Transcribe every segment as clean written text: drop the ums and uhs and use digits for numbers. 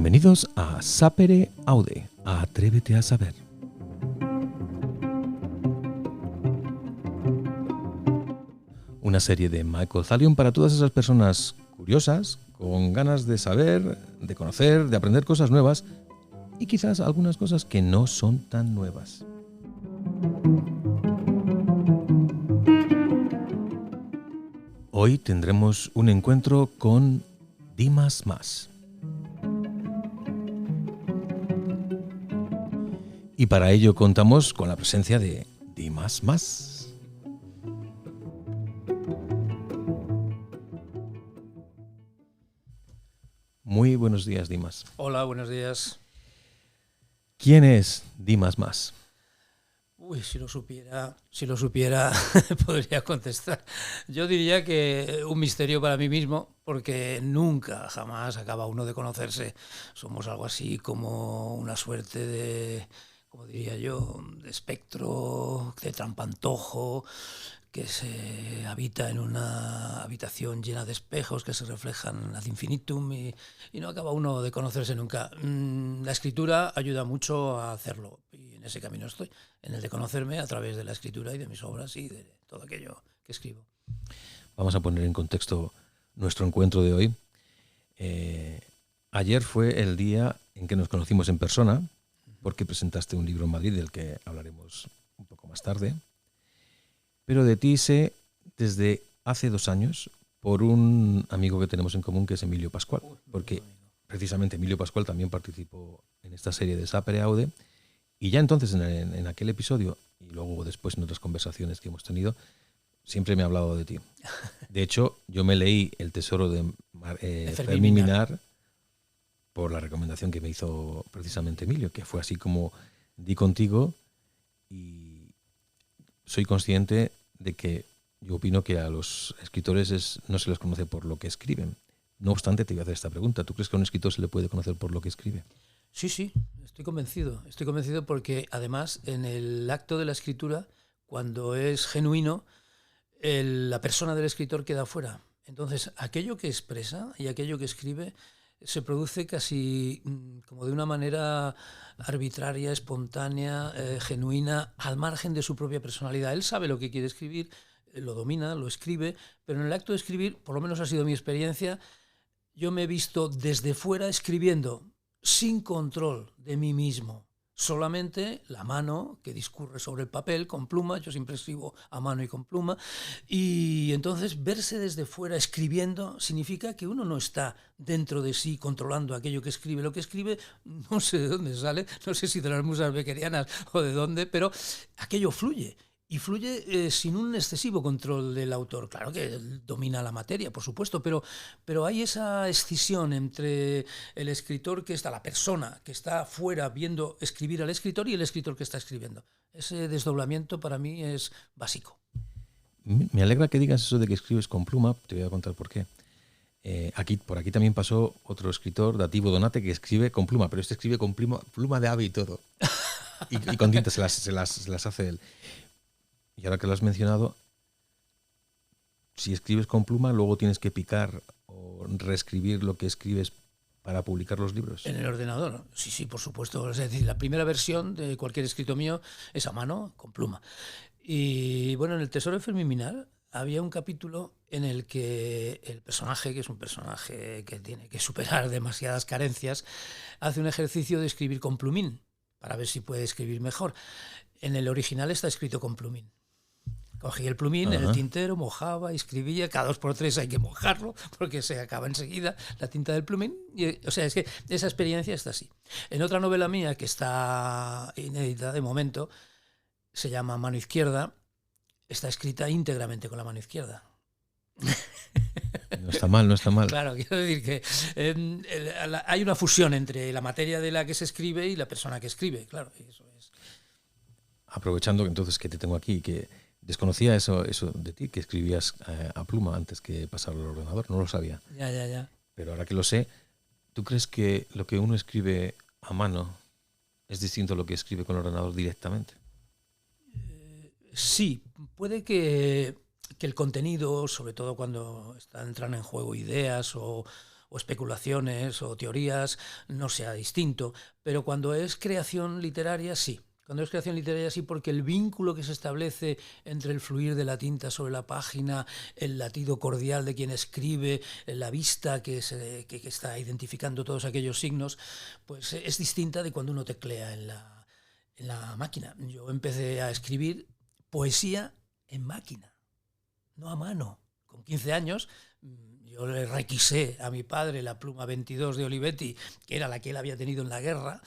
Bienvenidos a Sapere Aude, Atrévete a saber. Una serie de Michael Thallion para todas esas personas curiosas, con ganas de saber, de conocer, de aprender cosas nuevas y quizás algunas cosas que no son tan nuevas. Hoy tendremos un encuentro con Dimas Mas. Y para ello contamos con la presencia de Dimas Mas. Muy buenos días, Dimas. Hola, buenos días. ¿Quién es Dimas Mas? Uy, si lo supiera, podría contestar. Yo diría que un misterio para mí mismo, porque nunca, jamás acaba uno de conocerse. Somos algo así como una suerte de, como diría yo, de espectro, de trampantojo, que se habita en una habitación llena de espejos que se reflejan ad infinitum y no acaba uno de conocerse nunca. La escritura ayuda mucho a hacerlo y en ese camino estoy, en el de conocerme a través de la escritura y de mis obras y de todo aquello que escribo. Vamos a poner en contexto nuestro encuentro de hoy. Ayer fue el día en que nos conocimos en persona, porque presentaste un libro en Madrid del que hablaremos un poco más tarde. Pero de ti sé desde hace 2 años por un amigo que tenemos en común que es Emilio Pascual, porque precisamente Emilio Pascual también participó en esta serie de Sapere Aude y ya entonces en aquel episodio y luego después en otras conversaciones que hemos tenido siempre me ha hablado de ti. De hecho, yo me leí El tesoro de Fermín Minar por la recomendación que me hizo precisamente Emilio, que fue así como di contigo y soy consciente de que yo opino que a los escritores no se les conoce por lo que escriben. No obstante, te voy a hacer esta pregunta. ¿Tú crees que a un escritor se le puede conocer por lo que escribe? Sí, estoy convencido. Estoy convencido porque además en el acto de la escritura, cuando es genuino, la persona del escritor queda fuera. Entonces, aquello que expresa y aquello que escribe se produce casi como de una manera arbitraria, espontánea, genuina, al margen de su propia personalidad. Él sabe lo que quiere escribir, lo domina, lo escribe, pero en el acto de escribir, por lo menos ha sido mi experiencia, yo me he visto desde fuera escribiendo sin control de mí mismo. Solamente la mano que discurre sobre el papel con pluma, yo siempre escribo a mano y con pluma, y entonces verse desde fuera escribiendo significa que uno no está dentro de sí controlando aquello que escribe. Lo que escribe no sé de dónde sale, no sé si de las musas beckerianas o de dónde, pero aquello fluye. Y fluye sin un excesivo control del autor. Claro que él domina la materia, por supuesto, pero hay esa escisión entre el escritor que está, la persona que está fuera viendo escribir al escritor y el escritor que está escribiendo. Ese desdoblamiento para mí es básico. Me alegra que digas eso de que escribes con pluma, te voy a contar por qué. Por aquí también pasó otro escritor, Dativo Donate, que escribe con pluma, pero este escribe con pluma de ave y todo. Y con tinta se las hace él. Y ahora que lo has mencionado, si escribes con pluma, luego tienes que picar o reescribir lo que escribes para publicar los libros. En el ordenador, sí, por supuesto. Es decir, la primera versión de cualquier escrito mío es a mano, con pluma. Y bueno, en El tesoro de Fermín Minar había un capítulo en el que el personaje, que es un personaje que tiene que superar demasiadas carencias, hace un ejercicio de escribir con plumín, para ver si puede escribir mejor. En el original está escrito con plumín. Cogí el plumín en el tintero, mojaba, escribía, cada 2x3 hay que mojarlo porque se acaba enseguida la tinta del plumín. O sea, es que esa experiencia está así. En otra novela mía que está inédita de momento, se llama Mano Izquierda, está escrita íntegramente con la mano izquierda. No está mal, no está mal. Claro, quiero decir que hay una fusión entre la materia de la que se escribe y la persona que escribe, claro, eso es. Aprovechando entonces que te tengo aquí, que desconocía eso de ti, que escribías a pluma antes que pasarlo al ordenador, no lo sabía. Ya. Pero ahora que lo sé, ¿tú crees que lo que uno escribe a mano es distinto a lo que escribe con el ordenador directamente? Sí, puede que el contenido, sobre todo cuando entran en juego ideas o o especulaciones o teorías, no sea distinto. Pero cuando es creación literaria, sí. Cuando es creación literaria, sí, porque el vínculo que se establece entre el fluir de la tinta sobre la página, el latido cordial de quien escribe, la vista que está identificando todos aquellos signos, pues es distinta de cuando uno teclea en la máquina. Yo empecé a escribir poesía en máquina, no a mano. Con 15 años yo le requisé a mi padre la pluma 22 de Olivetti, que era la que él había tenido en la guerra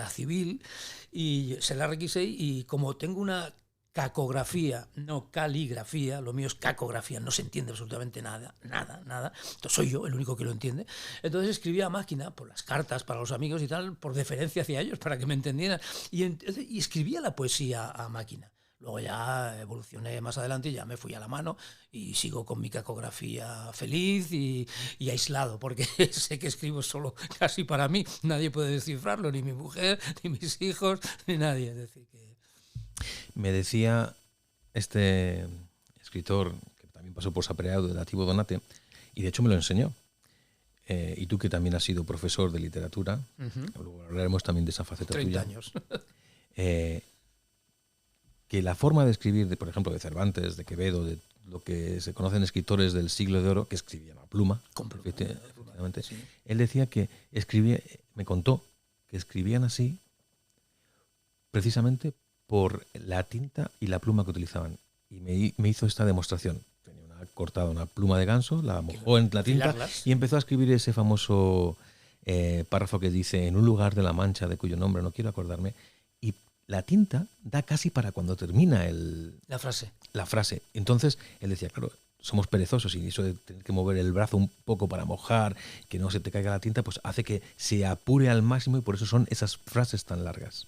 civil, y se la requisé, y como tengo una cacografía, no caligrafía, lo mío es cacografía, no se entiende absolutamente nada, entonces soy yo el único que lo entiende, entonces escribía a máquina, por las cartas para los amigos y tal, por deferencia hacia ellos, para que me entendieran, y escribía la poesía a máquina. Luego ya evolucioné más adelante y ya me fui a la mano y sigo con mi cacografía feliz y aislado, porque sé que escribo solo casi para mí. Nadie puede descifrarlo, ni mi mujer, ni mis hijos, ni nadie. Es decir, que... Me decía este escritor, que también pasó por Sapreado, de Nativo Donate, y de hecho me lo enseñó. Y tú, que también has sido profesor de literatura, luego hablaremos también de esa faceta 30 tuya. 30 años. Que la forma de escribir, por ejemplo, de Cervantes, de Quevedo, de lo que se conocen escritores del siglo de oro, que escribían a pluma, efectivamente, sí. Él decía que me contó que escribían así precisamente por la tinta y la pluma que utilizaban. Y me hizo esta demostración. Tenía cortada una pluma de ganso, la mojó en la tinta y empezó a escribir ese famoso párrafo que dice: en un lugar de la Mancha, de cuyo nombre no quiero acordarme. La tinta da casi para cuando termina la frase. Entonces, él decía, claro, somos perezosos y eso de tener que mover el brazo un poco para mojar, que no se te caiga la tinta, pues hace que se apure al máximo y por eso son esas frases tan largas.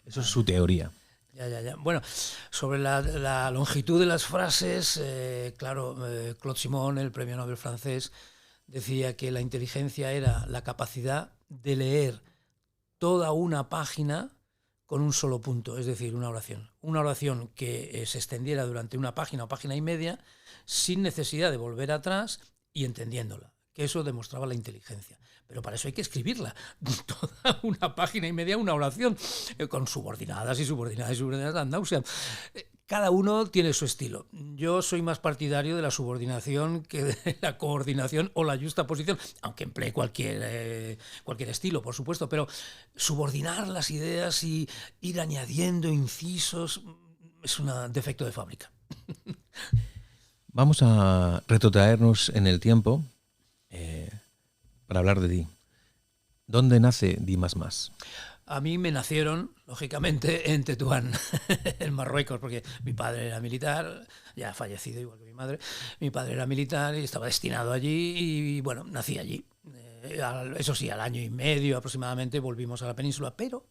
Eso es su teoría. Ya. Bueno, sobre la longitud de las frases, claro, Claude Simon, el premio Nobel francés, decía que la inteligencia era la capacidad de leer toda una página con un solo punto, es decir, una oración que se extendiera durante una página o página y media sin necesidad de volver atrás y entendiéndola, que eso demostraba la inteligencia. Pero para eso hay que escribirla, toda una página y media, una oración, con subordinadas y subordinadas ad nauseam. Cada uno tiene su estilo. Yo soy más partidario de la subordinación que de la coordinación o la justaposición, aunque emplee cualquier estilo, por supuesto, pero subordinar las ideas y ir añadiendo incisos es un defecto de fábrica. Vamos a retrotraernos en el tiempo para hablar de ti. ¿Dónde nace Dimas Mas? A mí me nacieron, lógicamente, en Tetuán, en Marruecos, porque mi padre era militar, ya fallecido igual que mi madre. Mi padre era militar y estaba destinado allí y, bueno, nací allí. Eso sí, al año y medio aproximadamente volvimos a la península, pero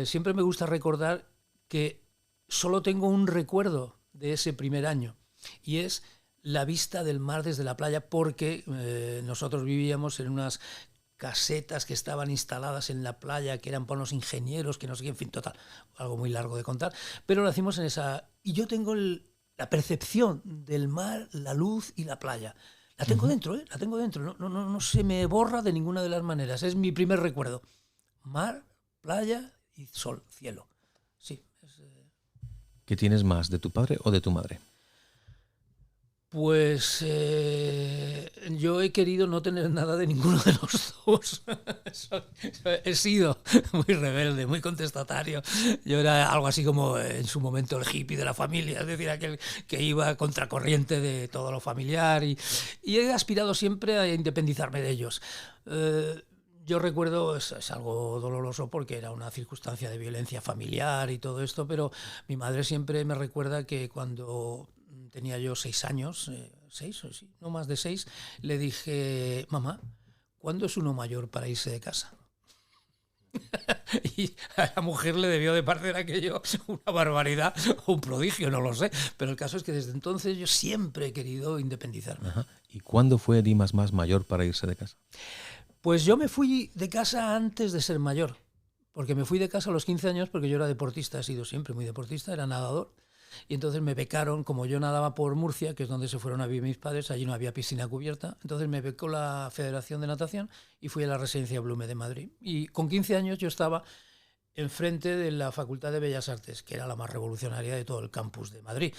siempre me gusta recordar que solo tengo un recuerdo de ese primer año y es la vista del mar desde la playa, porque nosotros vivíamos en unas casetas que estaban instaladas en la playa, que eran para unos ingenieros, que no sé qué, en fin, total, algo muy largo de contar, pero lo hacíamos en esa... Y yo tengo la percepción del mar, la luz y la playa. La tengo dentro, la tengo dentro, no se me borra de ninguna de las maneras, es mi primer recuerdo. Mar, playa y sol, cielo. Sí. ¿Qué tienes más, de tu padre o de tu madre? Pues yo he querido no tener nada de ninguno de los dos. He sido muy rebelde, muy contestatario. Yo era algo así como en su momento el hippie de la familia, es decir, aquel que iba a contracorriente de todo lo familiar y he aspirado siempre a independizarme de ellos. Yo recuerdo, es algo doloroso porque era una circunstancia de violencia familiar y todo esto, pero mi madre siempre me recuerda que cuando tenía yo 6 años, no más de 6, le dije: mamá, ¿cuándo es uno mayor para irse de casa? Y a la mujer le debió de parecer aquello una barbaridad o un prodigio, no lo sé, pero el caso es que desde entonces yo siempre he querido independizarme. Ajá. ¿Y cuándo fue Dimas Mas mayor para irse de casa? Pues yo me fui de casa antes de ser mayor, porque me fui de casa a los 15 años porque yo era deportista, he sido siempre muy deportista, era nadador. y entonces me becaron, como yo nadaba por Murcia, que es donde se fueron a vivir mis padres, allí no había piscina cubierta, entonces me becó la Federación de Natación y fui a la Residencia Blume de Madrid. Y con 15 años yo estaba enfrente de la Facultad de Bellas Artes, que era la más revolucionaria de todo el campus de Madrid.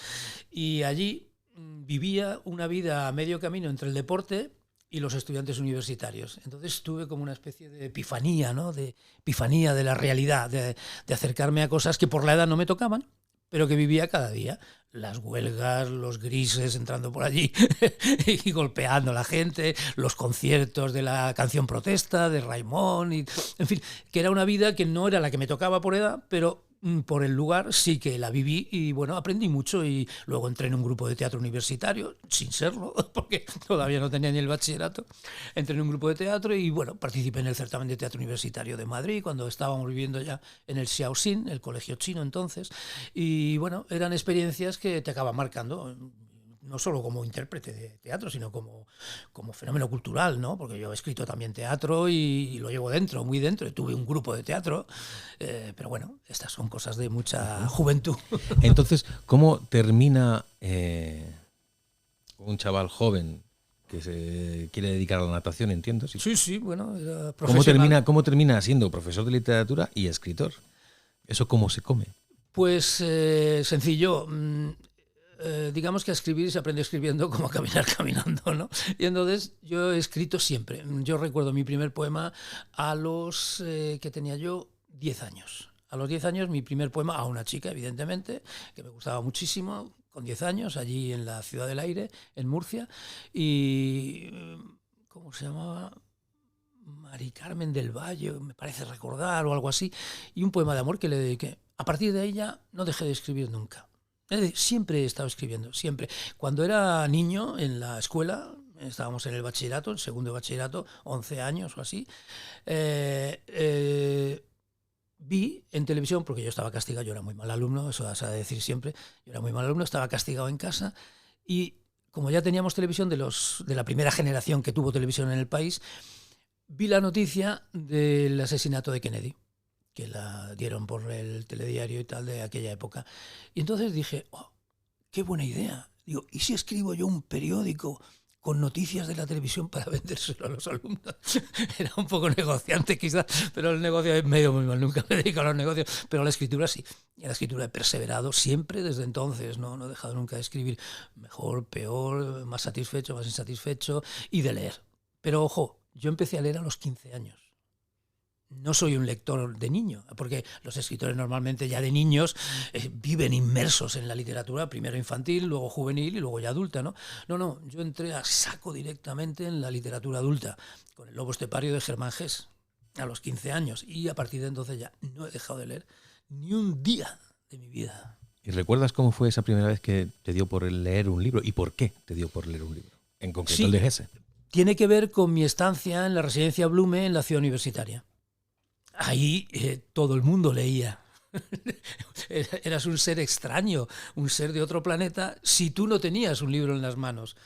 Y allí vivía una vida a medio camino entre el deporte y los estudiantes universitarios. Entonces tuve como una especie de epifanía, ¿no? De epifanía de la realidad, de acercarme a cosas que por la edad no me tocaban, pero que vivía cada día. Las huelgas, los grises entrando por allí y golpeando a la gente, los conciertos de la canción protesta, de Raimón, y, en fin, que era una vida que no era la que me tocaba por edad, pero por el lugar sí que la viví y bueno, aprendí mucho y luego entré en un grupo de teatro universitario, sin serlo, porque todavía no tenía ni el bachillerato. Entré en un grupo de teatro y bueno, participé en el certamen de teatro universitario de Madrid cuando estábamos viviendo ya en el Xiaoxin, el colegio chino entonces, y bueno, eran experiencias que te acaban marcando, no solo como intérprete de teatro, sino como fenómeno cultural, ¿no? Porque yo he escrito también teatro y lo llevo dentro, muy dentro. Tuve un grupo de teatro, pero bueno, estas son cosas de mucha juventud. Entonces, ¿cómo termina un chaval joven que se quiere dedicar a la natación, entiendo? Sí, bueno, era profesional. ¿Cómo termina siendo profesor de literatura y escritor? ¿Eso cómo se come? Pues sencillo. Digamos que a escribir se aprende escribiendo como a caminar caminando, ¿no? Y entonces yo he escrito siempre. Yo recuerdo mi primer poema a los que tenía yo 10 años. A los 10 años mi primer poema a una chica, evidentemente, que me gustaba muchísimo, con 10 años, allí en la Ciudad del Aire, en Murcia. Y ¿cómo se llamaba? Mari Carmen del Valle, me parece recordar, o algo así. Y un poema de amor que le dediqué. A partir de ahí ya no dejé de escribir nunca. Siempre he estado escribiendo, siempre. Cuando era niño en la escuela, estábamos en el bachillerato, el segundo de bachillerato, 11 años o así, vi en televisión, porque yo estaba castigado, yo era muy mal alumno, eso vas a decir siempre, yo era muy mal alumno, estaba castigado en casa y como ya teníamos televisión de la primera generación que tuvo televisión en el país, vi la noticia del asesinato de Kennedy, que la dieron por el telediario y tal de aquella época. Y entonces dije, oh, qué buena idea. Digo, ¿y si escribo yo un periódico con noticias de la televisión para vendérselo a los alumnos? Era un poco negociante quizás, pero el negocio es medio muy mal, nunca me he dedicado a los negocios, pero a la escritura sí. Y a la escritura he perseverado siempre desde entonces, no he dejado nunca de escribir mejor, peor, más satisfecho, más insatisfecho, y de leer. Pero ojo, yo empecé a leer a los 15 años. No soy un lector de niño, porque los escritores normalmente ya de niños viven inmersos en la literatura, primero infantil, luego juvenil y luego ya adulta, ¿no? No, yo entré a saco directamente en la literatura adulta, con El lobo estepario de Germán Gess, a los 15 años, y a partir de entonces ya no he dejado de leer ni un día de mi vida. ¿Y recuerdas cómo fue esa primera vez que te dio por leer un libro? ¿Y por qué te dio por leer un libro? En concreto, sí, el de Gess. Tiene que ver con mi estancia en la Residencia Blume en la Ciudad Universitaria. Ahí todo el mundo leía. Eras un ser extraño, un ser de otro planeta, si tú no tenías un libro en las manos.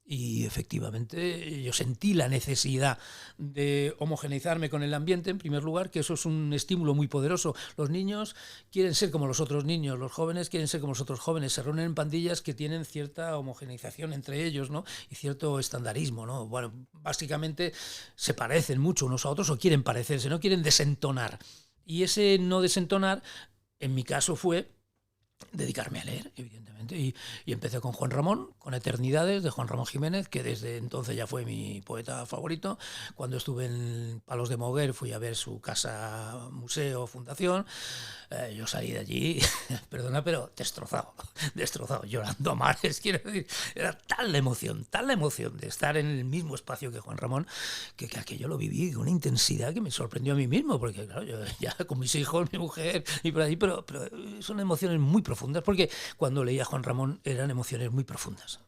Y efectivamente yo sentí la necesidad de homogeneizarme con el ambiente, en primer lugar, que eso es un estímulo muy poderoso. Los niños quieren ser como los otros niños, los jóvenes quieren ser como los otros jóvenes, se reúnen en pandillas que tienen cierta homogeneización entre ellos, ¿no? Y cierto estandarismo, ¿no? Bueno, básicamente se parecen mucho unos a otros o quieren parecerse, no quieren desentonar. Y ese no desentonar, en mi caso, fue dedicarme a leer, evidentemente, y empecé con Juan Ramón, con Eternidades, de Juan Ramón Jiménez, que desde entonces ya fue mi poeta favorito. Cuando estuve en Palos de Moguer fui a ver su casa, museo, fundación. Yo salí de allí, perdona, pero destrozado, llorando a mares, quiero decir. Era tal la emoción de estar en el mismo espacio que Juan Ramón, que aquello lo viví con una intensidad que me sorprendió a mí mismo, porque claro, yo ya con mis hijos, mi mujer y por ahí, pero son emociones muy profundas, porque cuando leía a Juan Ramón eran emociones muy profundas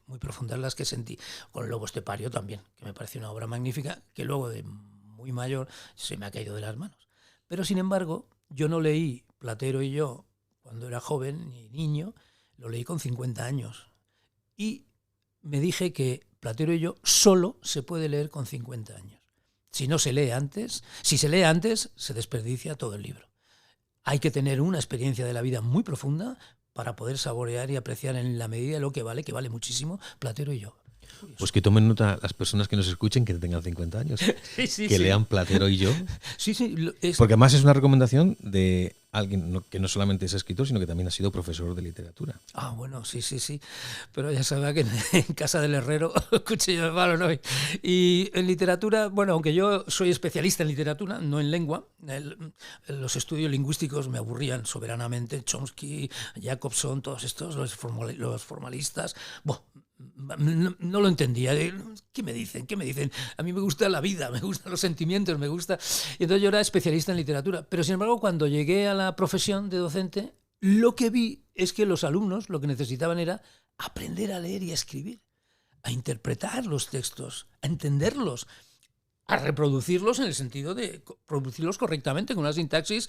las que sentí. Con El lobo estepario también, que me pareció una obra magnífica, que luego de muy mayor se me ha caído de las manos. Pero sin embargo, yo no leí Platero y yo cuando era joven ni niño, lo leí con 50 años. Y me dije que Platero y yo solo se puede leer con 50 años. Si no se lee antes, si se lee antes, se desperdicia todo el libro. Hay que tener una experiencia de la vida muy profunda para poder saborear y apreciar en la medida de lo que vale muchísimo, Platero y yo. Pues que tomen nota las personas que nos escuchen que tengan 50 años, que lean Platero y yo. Sí, Porque además es una recomendación de alguien que no solamente es escritor, sino que también ha sido profesor de literatura. Ah, bueno, sí. Pero ya sabía que en casa del herrero, cuchillo de palo, ¿no? Y en literatura, bueno, aunque yo soy especialista en literatura, no en lengua, los estudios lingüísticos me aburrían soberanamente. Chomsky, Jacobson, todos estos, los formalistas. Bueno, no lo entendía. ¿Qué me dicen? A mí me gusta la vida, me gustan los sentimientos, me gusta. Y entonces yo era especialista en literatura. Pero sin embargo, cuando llegué a la profesión de docente, lo que vi es que los alumnos lo que necesitaban era aprender a leer y a escribir, a interpretar los textos, a entenderlos, a reproducirlos en el sentido de producirlos correctamente, con una sintaxis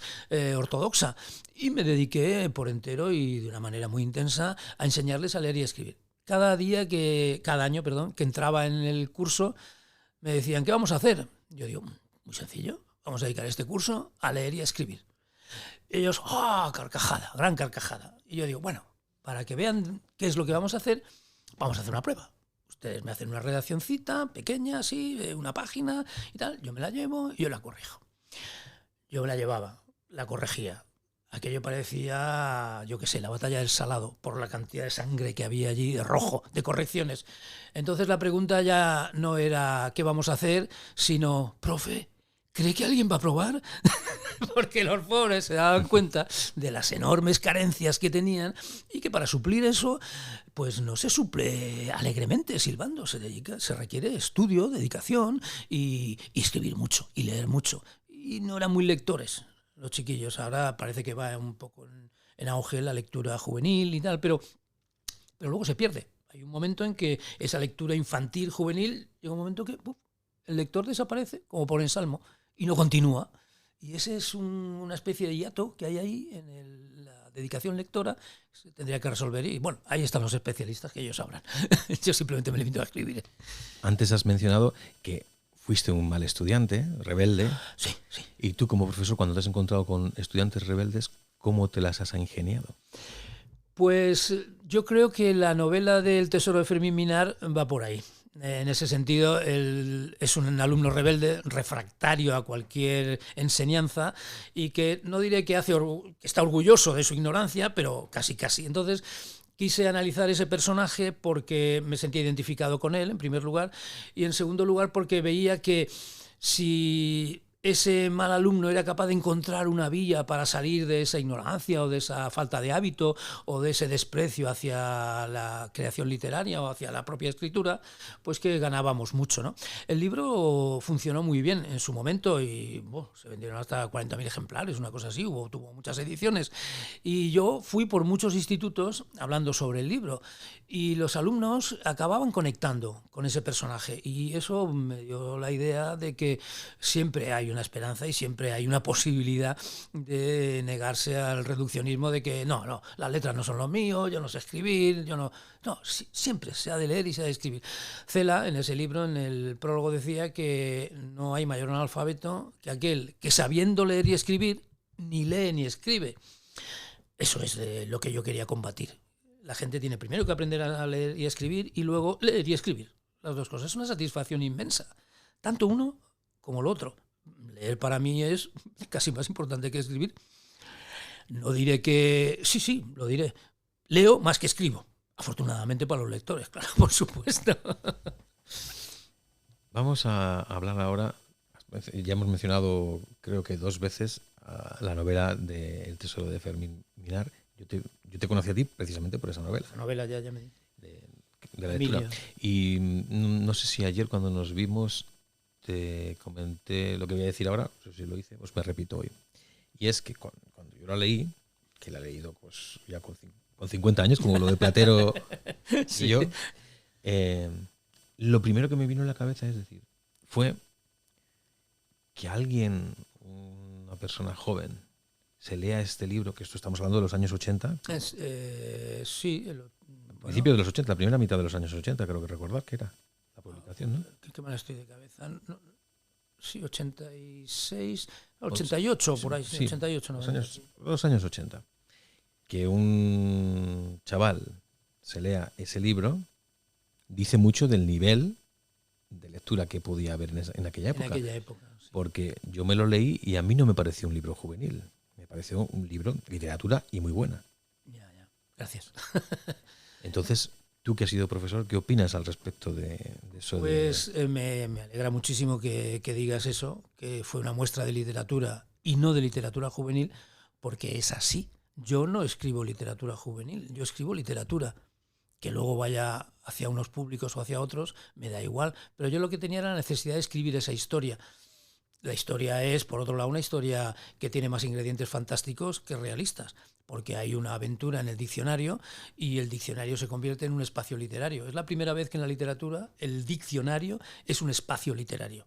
ortodoxa. Y me dediqué por entero y de una manera muy intensa a enseñarles a leer y a escribir. Cada año, que entraba en el curso, me decían, ¿qué vamos a hacer? Yo digo, muy sencillo, vamos a dedicar este curso a leer y a escribir. Ellos, carcajada, gran carcajada. Y yo digo, bueno, para que vean qué es lo que vamos a hacer una prueba. Ustedes me hacen una redaccioncita pequeña, así, de una página y tal, yo me la llevo y yo la corrijo. Yo me la llevaba, la corregía. Aquello parecía, yo qué sé, la batalla del Salado, por la cantidad de sangre que había allí, de rojo, de correcciones. Entonces la pregunta ya no era ¿qué vamos a hacer?, sino, profe, ¿cree que alguien va a aprobar? Porque los pobres se daban cuenta de las enormes carencias que tenían y que para suplir eso, pues no se suple alegremente, silbando. Se requiere estudio, dedicación y escribir mucho y leer mucho. Y no eran muy lectores los chiquillos. Ahora parece que va un poco en auge la lectura juvenil y tal, pero luego se pierde. Hay un momento en que esa lectura infantil, juvenil, llega un momento que el lector desaparece, como por ensalmo, y no continúa. Y ese es una especie de hiato que hay ahí en la dedicación lectora, que se tendría que resolver. Y bueno, ahí están los especialistas, que ellos sabrán. Yo simplemente me limito a escribir. Antes has mencionado que fuiste un mal estudiante, rebelde. Sí. Y tú como profesor, cuando te has encontrado con estudiantes rebeldes, ¿cómo te las has ingeniado? Pues yo creo que la novela del Tesoro de Fermín Minar va por ahí. En ese sentido, él es un alumno rebelde, refractario a cualquier enseñanza y que no diré que está orgulloso de su ignorancia, pero casi. Entonces, quise analizar ese personaje porque me sentía identificado con él, en primer lugar, y en segundo lugar porque veía que si ese mal alumno era capaz de encontrar una vía para salir de esa ignorancia o de esa falta de hábito o de ese desprecio hacia la creación literaria o hacia la propia escritura, pues que ganábamos mucho, ¿no? El libro funcionó muy bien en su momento y se vendieron hasta 40.000 ejemplares, una cosa así, tuvo muchas ediciones. Y yo fui por muchos institutos hablando sobre el libro y los alumnos acababan conectando con ese personaje y eso me dio la idea de que siempre hay una esperanza y siempre hay una posibilidad de negarse al reduccionismo de que no, las letras no son lo mío, yo no sé escribir, siempre se ha de leer y se ha de escribir. Cela, en ese libro, en el prólogo, decía que no hay mayor analfabeto que aquel que sabiendo leer y escribir ni lee ni escribe. Eso es lo que yo quería combatir. La gente tiene primero que aprender a leer y a escribir y luego leer y escribir. Las dos cosas. Es una satisfacción inmensa. Tanto uno como el otro. Leer para mí es casi más importante que escribir. No diré que... Sí, lo diré. Leo más que escribo. Afortunadamente para los lectores, claro, por supuesto. Vamos a hablar ahora, ya hemos mencionado creo que 2 veces la novela de El Tesoro de Fermín Minar. Yo te conocí a ti precisamente por esa novela. La novela ya me di. De la lectura. Y no sé si ayer cuando nos vimos te comenté lo que voy a decir ahora, no sé si lo hice, pues me repito hoy. Y es que cuando yo la leí, que la he leído pues ya con 50 años, como lo de Platero sí. Y yo, lo primero que me vino a la cabeza fue que alguien, una persona joven, se lea este libro, que esto estamos hablando de los años 80. Sí. Principio de los 80, la primera mitad de los años 80, creo que recordar que era la publicación, ¿no? ¿Qué mal estoy de cabeza? No, sí, 86, 88, por ahí, sí, 88. Los años 80. Que un chaval se lea ese libro, dice mucho del nivel de lectura que podía haber en aquella época. En aquella época, sí. Porque yo me lo leí y a mí no me pareció un libro juvenil. Me pareció un libro de literatura y muy buena. Ya. Gracias. Entonces, tú que has sido profesor, ¿qué opinas al respecto de eso? Pues me alegra muchísimo que digas eso, que fue una muestra de literatura y no de literatura juvenil, porque es así. Yo no escribo literatura juvenil, yo escribo literatura. Que luego vaya hacia unos públicos o hacia otros, me da igual. Pero yo lo que tenía era la necesidad de escribir esa historia. La historia es, por otro lado, una historia que tiene más ingredientes fantásticos que realistas, porque hay una aventura en el diccionario y el diccionario se convierte en un espacio literario. Es la primera vez que en la literatura el diccionario es un espacio literario.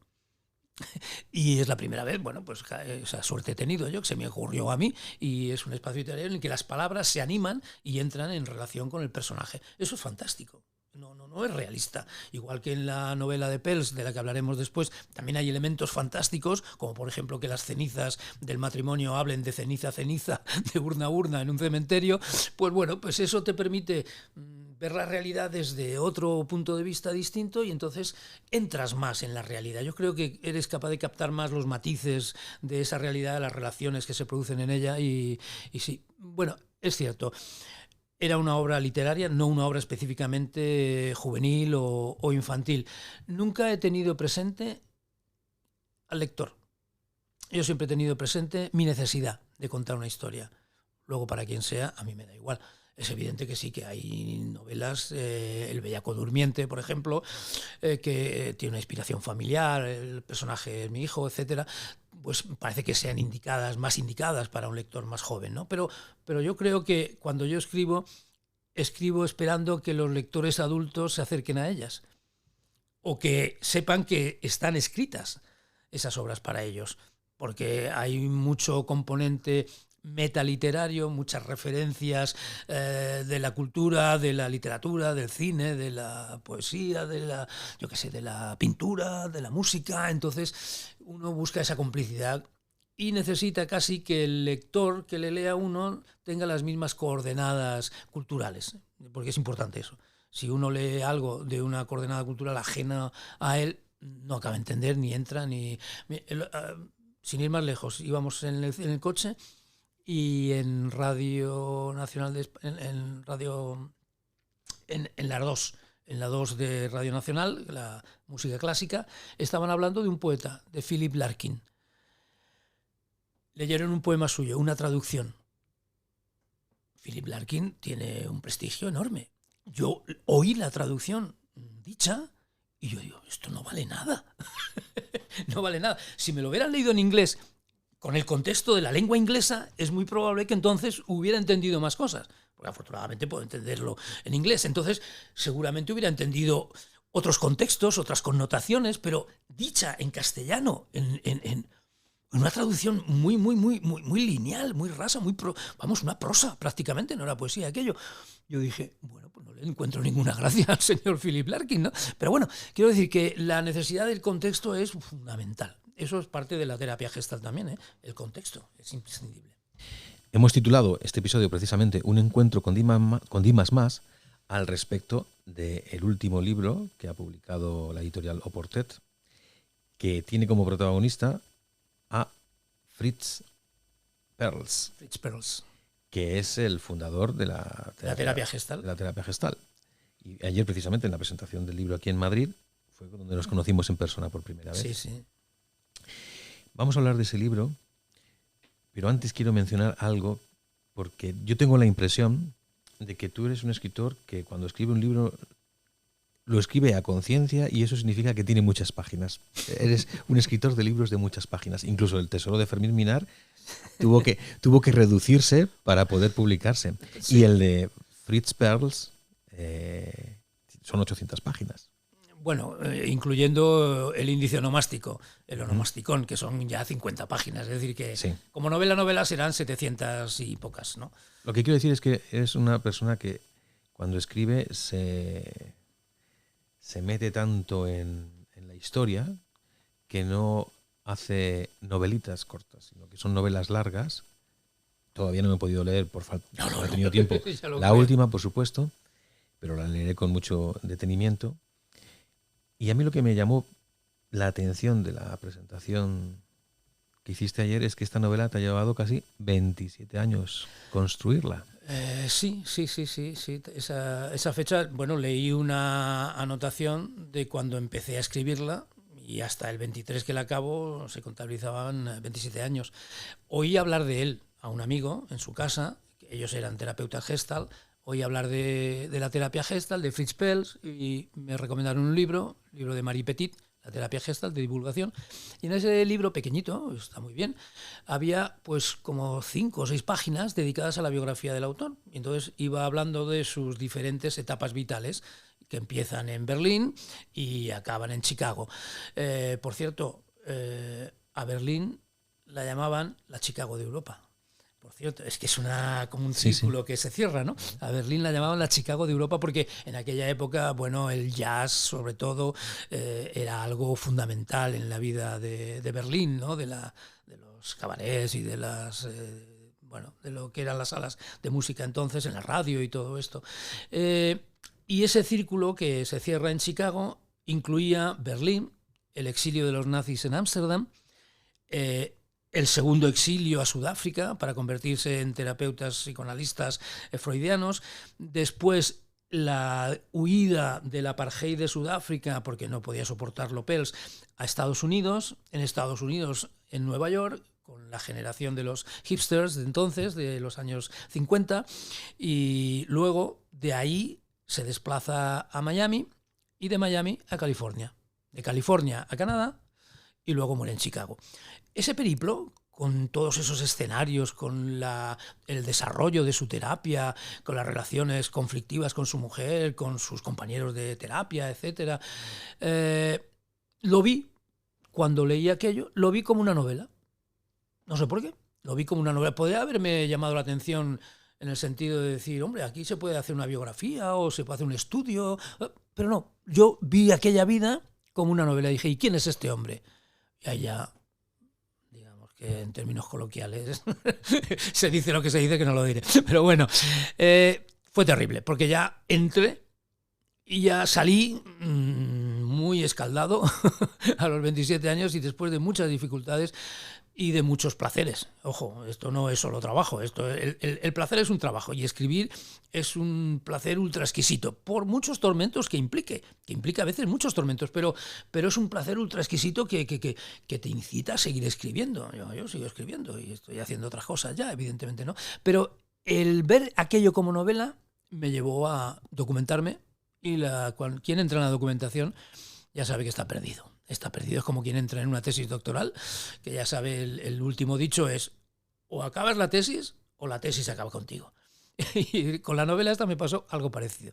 Y es la primera vez, bueno, pues esa suerte he tenido yo, que se me ocurrió a mí, y es un espacio literario en el que las palabras se animan y entran en relación con el personaje. Eso es fantástico. No es realista. Igual que en la novela de Pels, de la que hablaremos después, también hay elementos fantásticos, como por ejemplo que las cenizas del matrimonio hablen de ceniza a ceniza, de urna a urna en un cementerio. Pues bueno, pues eso te permite ver la realidad desde otro punto de vista distinto y entonces entras más en la realidad. Yo creo que eres capaz de captar más los matices de esa realidad, las relaciones que se producen en ella y sí, bueno, es cierto. Era una obra literaria, no una obra específicamente juvenil o infantil. Nunca he tenido presente al lector. Yo siempre he tenido presente mi necesidad de contar una historia. Luego, para quien sea, a mí me da igual. Es evidente que sí, que hay novelas, El bellaco durmiente, por ejemplo, que tiene una inspiración familiar, el personaje es mi hijo, etcétera. Pues parece que sean más indicadas para un lector más joven, ¿no? Pero yo creo que cuando yo escribo esperando que los lectores adultos se acerquen a ellas o que sepan que están escritas esas obras para ellos, porque hay mucho componente metaliterario, muchas referencias de la cultura, de la literatura, del cine, de la poesía, de la pintura, de la música. Entonces uno busca esa complicidad y necesita casi que el lector que le lea a uno tenga las mismas coordenadas culturales, porque es importante eso. Si uno lee algo de una coordenada cultural ajena a él, no acaba de entender, ni entra, ni... Sin ir más lejos, íbamos en el coche y en Radio Nacional en la 2, en la 2 de Radio Nacional, la música clásica, estaban hablando de un poeta, de Philip Larkin. Leyeron un poema suyo, una traducción. Philip Larkin tiene un prestigio enorme. Yo oí la traducción dicha y yo digo, esto no vale nada. No vale nada. Si me lo hubieran leído en inglés, con el contexto de la lengua inglesa, es muy probable que entonces hubiera entendido más cosas. Porque afortunadamente puedo entenderlo en inglés. Entonces, seguramente hubiera entendido otros contextos, otras connotaciones, pero dicha en castellano, en una traducción muy lineal, muy rasa, una prosa prácticamente, no era poesía aquello. Yo dije, bueno, pues no le encuentro ninguna gracia al señor Philip Larkin, ¿no? Pero bueno, quiero decir que la necesidad del contexto es fundamental. Eso es parte de la terapia Gestalt también, ¿eh? El contexto es imprescindible. Hemos titulado este episodio precisamente Un encuentro con Dimas Mas al respecto del último libro que ha publicado la editorial Oportet, que tiene como protagonista a Fritz Perls. Fritz Perls. Que es el fundador de la terapia Gestalt. De la terapia Gestalt. Y ayer, precisamente, en la presentación del libro aquí en Madrid, fue donde nos conocimos en persona por primera vez. Sí, sí. Vamos a hablar de ese libro, pero antes quiero mencionar algo, porque yo tengo la impresión de que tú eres un escritor que cuando escribe un libro lo escribe a conciencia y eso significa que tiene muchas páginas. Eres un escritor de libros de muchas páginas. Incluso El Tesoro de Fermín Minar tuvo que reducirse para poder publicarse. Sí. Y el de Fritz Perls son 800 páginas. Bueno, incluyendo el índice onomástico, el onomasticón, que son ya 50 páginas. Es decir, que sí, como novela serán 700 y pocas, ¿no? Lo que quiero decir es que es una persona que cuando escribe se mete tanto en la historia que no hace novelitas cortas, sino que son novelas largas. todavía no me he podido leer por falta, no he tenido tiempo. La creo. última, por supuesto, pero la leeré con mucho detenimiento. Y a mí lo que me llamó la atención de la presentación que hiciste ayer es que esta novela te ha llevado casi 27 años construirla. Sí. Esa fecha, bueno, leí una anotación de cuando empecé a escribirla y hasta el 23 que la acabo se contabilizaban 27 años. Oí hablar de él a un amigo en su casa, ellos eran terapeutas Gestalt, oí hablar de la terapia Gestalt, de Fritz Perls, y me recomendaron un libro de Marie Petit, la terapia Gestalt de divulgación, y en ese libro pequeñito, está muy bien, había pues como 5 o 6 páginas dedicadas a la biografía del autor. Y entonces iba hablando de sus diferentes etapas vitales, que empiezan en Berlín y acaban en Chicago. Por cierto, a Berlín la llamaban la Chicago de Europa. Por cierto, es que es como un círculo que se cierra, ¿no? A Berlín la llamaban la Chicago de Europa porque en aquella época, bueno, el jazz, sobre todo, era algo fundamental en la vida de Berlín, ¿no? De los cabarets y de de lo que eran las salas de música entonces, en la radio y todo esto. Y ese círculo que se cierra en Chicago incluía Berlín, el exilio de los nazis en Ámsterdam, el segundo exilio a Sudáfrica para convertirse en terapeutas psicoanalistas freudianos, después la huida del apartheid de Sudáfrica porque no podía soportarlo Perls a Estados Unidos, en Nueva York, con la generación de los hipsters de entonces, de los años 50, y luego de ahí se desplaza a Miami y de Miami a California, de California a Canadá y luego muere en Chicago. Ese periplo, con todos esos escenarios, con el desarrollo de su terapia, con las relaciones conflictivas con su mujer, con sus compañeros de terapia, etc., lo vi, cuando leí aquello, lo vi como una novela. No sé por qué, lo vi como una novela. Podría haberme llamado la atención en el sentido de decir, hombre, aquí se puede hacer una biografía o se puede hacer un estudio, pero no, yo vi aquella vida como una novela. Dije, ¿y quién es este hombre? Y ahí ya, digamos que en términos coloquiales, se dice lo que se dice, que no lo diré. Pero bueno, fue terrible, porque ya entré y ya salí muy escaldado a los 27 años y después de muchas dificultades y de muchos placeres. Ojo, esto no es solo trabajo, el placer es un trabajo y escribir es un placer ultra exquisito, por muchos tormentos que implica a veces muchos tormentos, pero es un placer ultra exquisito que te incita a seguir escribiendo. Yo sigo escribiendo y estoy haciendo otras cosas ya, evidentemente, ¿no? Pero el ver aquello como novela me llevó a documentarme y quien entra en la documentación ya sabe que está perdido. Está perdido, es como quien entra en una tesis doctoral, que ya sabe, el último dicho es: o acabas la tesis o la tesis acaba contigo. Y con la novela esta me pasó algo parecido.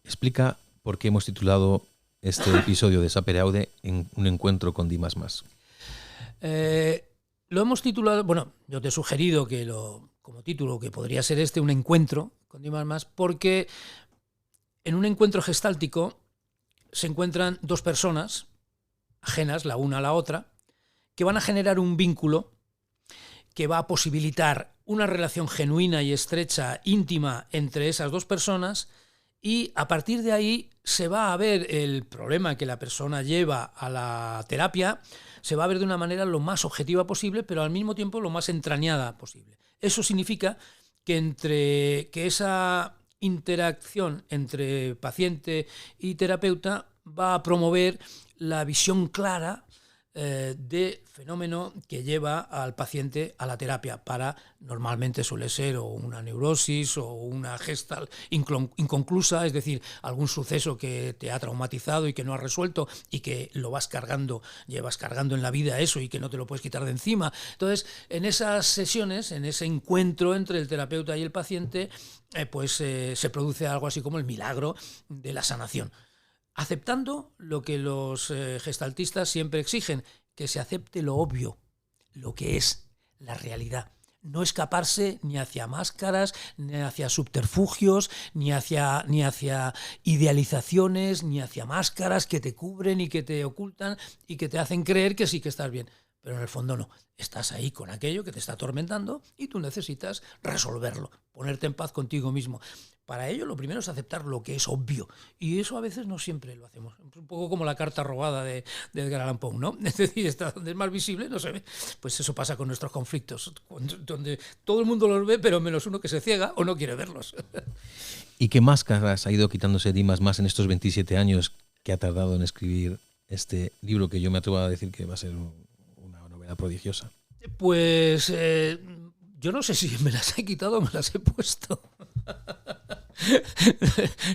Explica por qué hemos titulado este episodio de Sapere Aude en un encuentro con Dimas Mas. Lo hemos titulado, bueno, yo te he sugerido que como título que podría ser un encuentro con Dimas Mas, porque en un encuentro gestáltico se encuentran dos personas ajenas la una a la otra que van a generar un vínculo que va a posibilitar una relación genuina y estrecha, íntima entre esas dos personas, y a partir de ahí se va a ver el problema que la persona lleva a la terapia, se va a ver de una manera lo más objetiva posible, pero al mismo tiempo lo más entrañada posible. Eso significa que esa interacción entre paciente y terapeuta va a promover la visión clara de fenómeno que lleva al paciente a la terapia normalmente suele ser o una neurosis o una gestalt inconclusa, es decir, algún suceso que te ha traumatizado y que no has resuelto y que llevas cargando en la vida eso y que no te lo puedes quitar de encima. Entonces, en esas sesiones, en ese encuentro entre el terapeuta y el paciente, se produce algo así como el milagro de la sanación. Aceptando lo que los gestaltistas siempre exigen, que se acepte lo obvio, lo que es la realidad. No escaparse ni hacia máscaras, ni hacia subterfugios, ni hacia idealizaciones, ni hacia máscaras que te cubren y que te ocultan y que te hacen creer que sí que estás bien. pero en el fondo no. Estás ahí con aquello que te está atormentando y tú necesitas resolverlo, ponerte en paz contigo mismo. Para ello, lo primero es aceptar lo que es obvio. Y eso a veces no siempre lo hacemos. Es un poco como la carta robada de Edgar Allan Poe, ¿no? Es decir, está donde es más visible, no se ve. Pues eso pasa con nuestros conflictos, donde todo el mundo los ve, pero menos uno que se ciega o no quiere verlos. ¿Y qué máscaras ha ido quitándose Dimas más en estos 27 años que ha tardado en escribir este libro que yo me atrevo a decir que va a ser una novela prodigiosa? Pues yo no sé si me las he quitado o me las he puesto.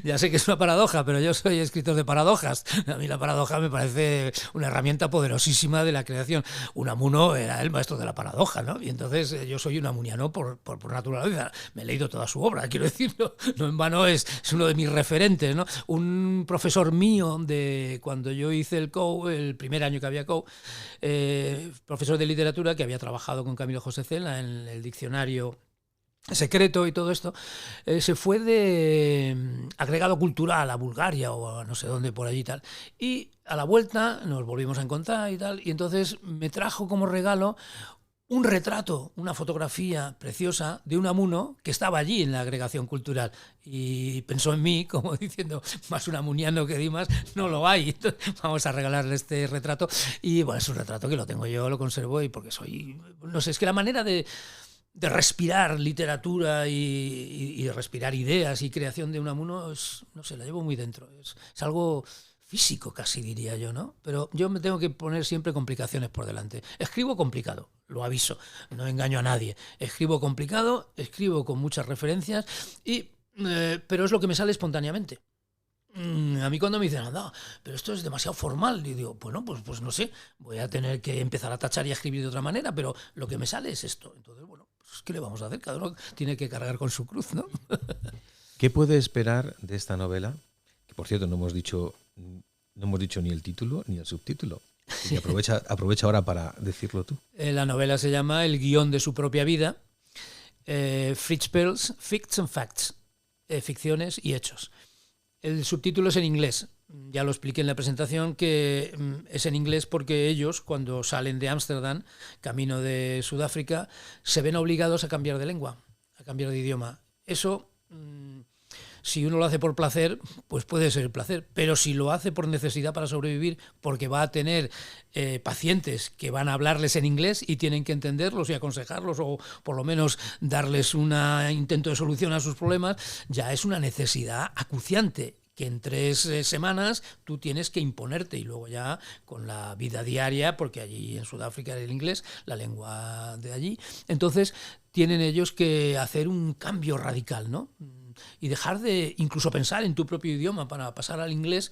Ya sé que es una paradoja, pero yo soy escritor de paradojas. A mí la paradoja me parece una herramienta poderosísima de la creación. Unamuno era el maestro de la paradoja, ¿no? Y entonces yo soy unamuniano por naturaleza. Me he leído toda su obra, quiero decir, no en vano es uno de mis referentes, ¿no? Un profesor mío de cuando yo hice el COU, el primer año que había COU, profesor de literatura que había trabajado con Camilo José Cela en el diccionario secreto y todo esto, se fue de agregado cultural a Bulgaria o a no sé dónde por allí y tal, y a la vuelta nos volvimos a encontrar y tal, y entonces me trajo como regalo un retrato, una fotografía preciosa de Unamuno que estaba allí en la agregación cultural y pensó en mí como diciendo, más unamuniano que Dimas no lo hay, entonces, vamos a regalarle este retrato. Y bueno, es un retrato que lo tengo yo, lo conservo, y porque soy, no sé, es que la manera de respirar literatura y de respirar ideas y creación de Unamuno es, no sé, la llevo muy dentro. Es algo físico casi, diría yo, ¿no? Pero yo me tengo que poner siempre complicaciones por delante. Escribo complicado, lo aviso, no engaño a nadie. Escribo complicado, escribo con muchas referencias, pero es lo que me sale espontáneamente. A mí cuando me dicen, anda, pero esto es demasiado formal, y digo, bueno, pues no sé, voy a tener que empezar a tachar y a escribir de otra manera, pero lo que me sale es esto. Entonces, bueno, pues ¿qué le vamos a hacer? Cada uno tiene que cargar con su cruz, ¿no? ¿Qué puede esperar de esta novela? Que por cierto no hemos dicho ni el título ni el subtítulo. Y aprovecha ahora para decirlo tú. La novela se llama El guión de su propia vida. Fritz Perls, Facts and Facts. Ficciones y hechos. El subtítulo es en inglés. Ya lo expliqué en la presentación que es en inglés porque ellos, cuando salen de Ámsterdam, camino de Sudáfrica, se ven obligados a cambiar de lengua, a cambiar de idioma. Eso, si uno lo hace por placer, pues puede ser placer, pero si lo hace por necesidad para sobrevivir, porque va a tener pacientes que van a hablarles en inglés y tienen que entenderlos y aconsejarlos o por lo menos darles un intento de solución a sus problemas, ya es una necesidad acuciante que en 3 semanas tú tienes que imponerte, y luego ya con la vida diaria, porque allí en Sudáfrica era el inglés, la lengua de allí, entonces tienen ellos que hacer un cambio radical, ¿no? Y dejar de incluso pensar en tu propio idioma para pasar al inglés.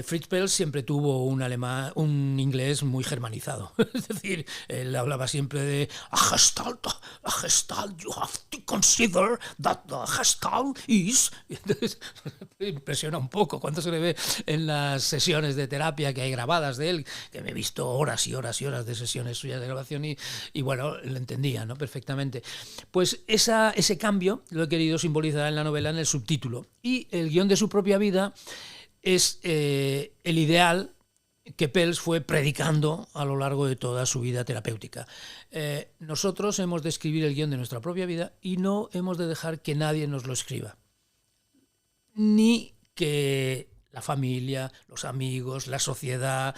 Fritz Perls siempre tuvo un inglés muy germanizado. Es decir, él hablaba siempre de a gestalt, you have to consider that the gestalt is... Entonces, impresiona un poco cuando se le ve en las sesiones de terapia que hay grabadas de él, que me he visto horas y horas y horas de sesiones suyas de grabación y bueno, lo entendía, ¿no? Perfectamente. Pues ese cambio lo he querido simbolizar en la novela en el subtítulo. Y el guión de su propia vida es el ideal que Perls fue predicando a lo largo de toda su vida terapéutica. Nosotros hemos de escribir el guión de nuestra propia vida y no hemos de dejar que nadie nos lo escriba. Ni que la familia, los amigos, la sociedad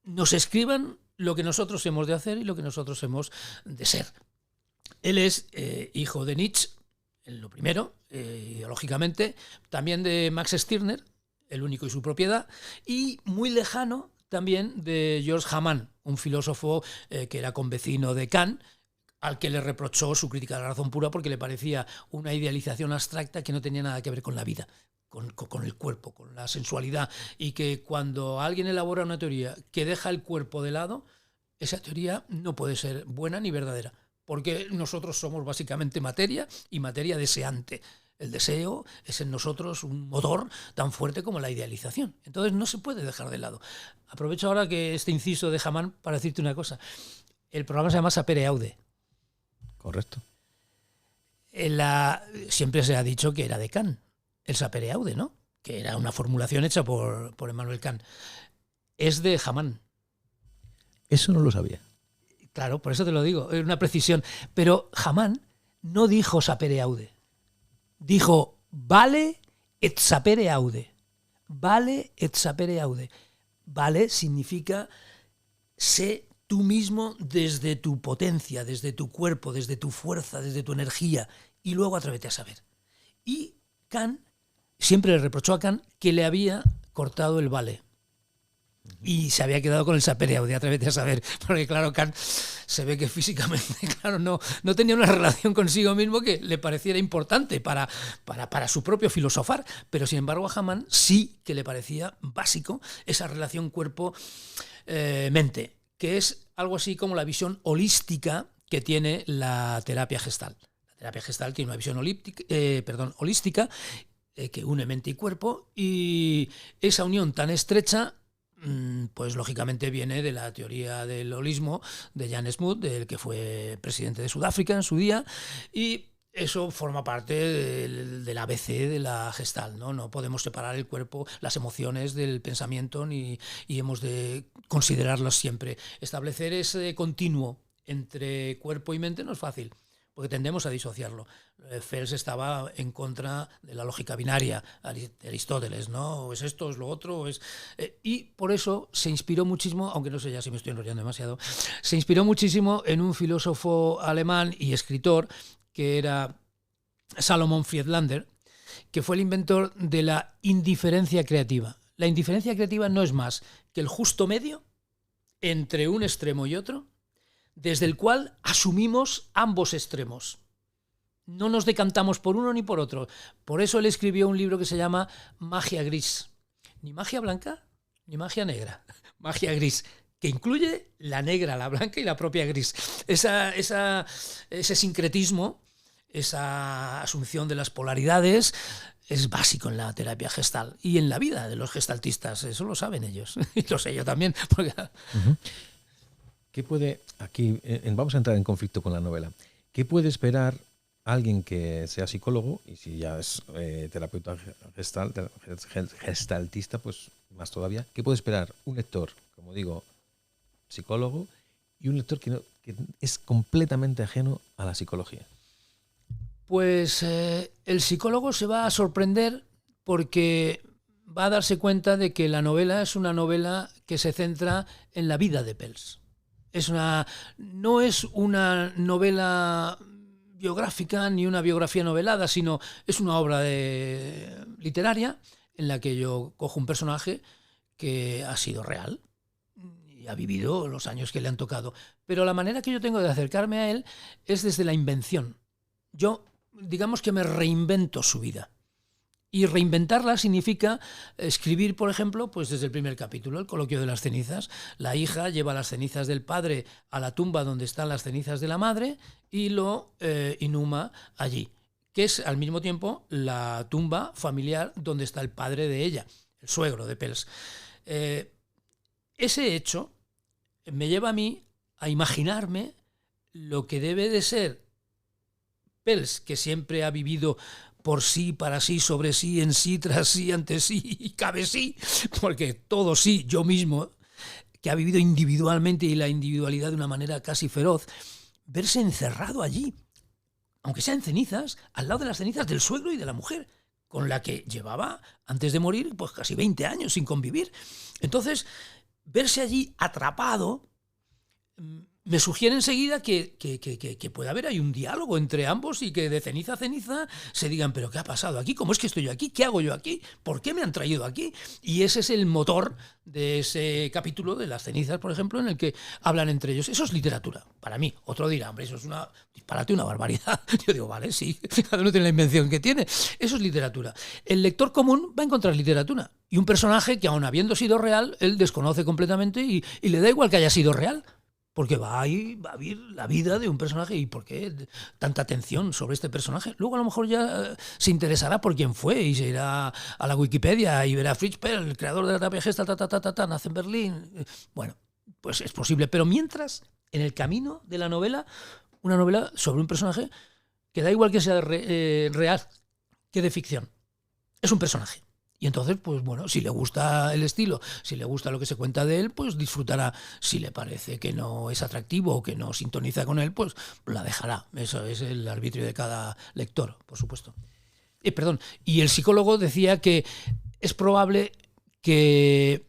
nos escriban lo que nosotros hemos de hacer y lo que nosotros hemos de ser. Él es hijo de Nietzsche, lo primero, ideológicamente, también de Max Stirner, El único y su propiedad, y muy lejano también de George Hamann, un filósofo que era convecino de Kant, al que le reprochó su crítica de la razón pura porque le parecía una idealización abstracta que no tenía nada que ver con la vida, con el cuerpo, con la sensualidad, y que cuando alguien elabora una teoría que deja el cuerpo de lado, esa teoría no puede ser buena ni verdadera, porque nosotros somos básicamente materia y materia deseante. El deseo es en nosotros un motor tan fuerte como la idealización. Entonces no se puede dejar de lado. Aprovecho ahora que este inciso de Hamann para decirte una cosa. El programa se llama Sapere Aude. Correcto. Siempre se ha dicho que era de Kant, el Sapere Aude, ¿no? Que era una formulación hecha por Emmanuel Kant. Es de Hamann. Eso no lo sabía. Claro, por eso te lo digo, es una precisión. Pero Hamann no dijo sapere aude. Dijo vale et sapere aude. Vale et sapere aude. Vale significa sé tú mismo desde tu potencia, desde tu cuerpo, desde tu fuerza, desde tu energía, y luego atrévete a saber. Y Kant siempre le reprochó a Kant que le había cortado el vale. Y se había quedado con el sapere aude, atrévete a saber, porque claro, Kant se ve que físicamente, claro, no tenía una relación consigo mismo que le pareciera importante para su propio filosofar, pero sin embargo a Hamann sí que le parecía básico esa relación cuerpo-mente, que es algo así como la visión holística que tiene la terapia Gestalt. La terapia Gestalt tiene una visión holística que une mente y cuerpo, y esa unión tan estrecha pues lógicamente viene de la teoría del holismo de Jan Smuts, del que fue presidente de Sudáfrica en su día, y eso forma parte del ABC de la Gestalt, ¿no? No podemos separar el cuerpo, las emociones del pensamiento, y hemos de considerarlos siempre. Establecer ese continuo entre cuerpo y mente no es fácil, porque tendemos a disociarlo. Fels estaba en contra de la lógica binaria de Aristóteles, ¿no? O es esto, o es lo otro, y por eso se inspiró muchísimo, aunque no sé ya si me estoy enrollando demasiado, se inspiró muchísimo en un filósofo alemán y escritor que era Salomon Friedlander, que fue el inventor de la indiferencia creativa. La indiferencia creativa no es más que el justo medio entre un extremo y otro, desde el cual asumimos ambos extremos. No nos decantamos por uno ni por otro. Por eso él escribió un libro que se llama Magia Gris. Ni magia blanca, ni magia negra. Magia gris, que incluye la negra, la blanca y la propia gris. Ese sincretismo, esa asunción de las polaridades, es básico en la terapia gestal y en la vida de los gestaltistas. Eso lo saben ellos. Y lo sé yo también. Porque... ¿Qué puede, aquí vamos a entrar en conflicto con la novela, qué puede esperar alguien que sea psicólogo, y si ya es terapeuta gestaltista, pues más todavía, qué puede esperar un lector, como digo, psicólogo, y un lector que es completamente ajeno a la psicología? Pues el psicólogo se va a sorprender porque va a darse cuenta de que la novela es una novela que se centra en la vida de Pels. No es una novela biográfica ni una biografía novelada, sino es una obra literaria en la que yo cojo un personaje que ha sido real y ha vivido los años que le han tocado. Pero la manera que yo tengo de acercarme a él es desde la invención. Yo, digamos que me reinvento su vida. Y reinventarla significa escribir, por ejemplo, pues desde el primer capítulo, el coloquio de las cenizas. La hija lleva las cenizas del padre a la tumba donde están las cenizas de la madre y lo inhuma allí, que es al mismo tiempo la tumba familiar donde está el padre de ella, el suegro de Pels. Ese hecho me lleva a mí a imaginarme lo que debe de ser Pels, que siempre ha vivido por sí, para sí, sobre sí, en sí, tras sí, ante sí y cabe sí, porque todo sí, yo mismo, que ha vivido individualmente y la individualidad de una manera casi feroz, verse encerrado allí, aunque sean cenizas, al lado de las cenizas del suegro y de la mujer, con la que llevaba, antes de morir, pues casi 20 años sin convivir. Entonces, verse allí atrapado me sugiere enseguida que puede haber ahí un diálogo entre ambos y que de ceniza a ceniza se digan, pero ¿qué ha pasado aquí? ¿Cómo es que estoy yo aquí? ¿Qué hago yo aquí? ¿Por qué me han traído aquí? Y ese es el motor de ese capítulo de las cenizas, por ejemplo, en el que hablan entre ellos. Eso es literatura, para mí. Otro dirá, hombre, eso es una disparate, una barbaridad. Yo digo, vale, sí, cada uno tiene la invención que tiene. Eso es literatura. El lector común va a encontrar literatura. Y un personaje que, aun habiendo sido real, él desconoce completamente y le da igual que haya sido real. Porque va a vivir la vida de un personaje. ¿Y por qué tanta atención sobre este personaje? Luego a lo mejor ya se interesará por quién fue y se irá a la Wikipedia y verá Fritz Perls, el creador de la terapia Gestalt, nace en Berlín. Bueno, pues es posible. Pero mientras, en el camino de la novela, una novela sobre un personaje que da igual que sea real que de ficción. Es un personaje. Y entonces, pues bueno, si le gusta el estilo, si le gusta lo que se cuenta de él, pues disfrutará. Si le parece que no es atractivo o que no sintoniza con él, pues la dejará. Eso es el arbitrio de cada lector, por supuesto. Perdón. Y el psicólogo decía que es probable que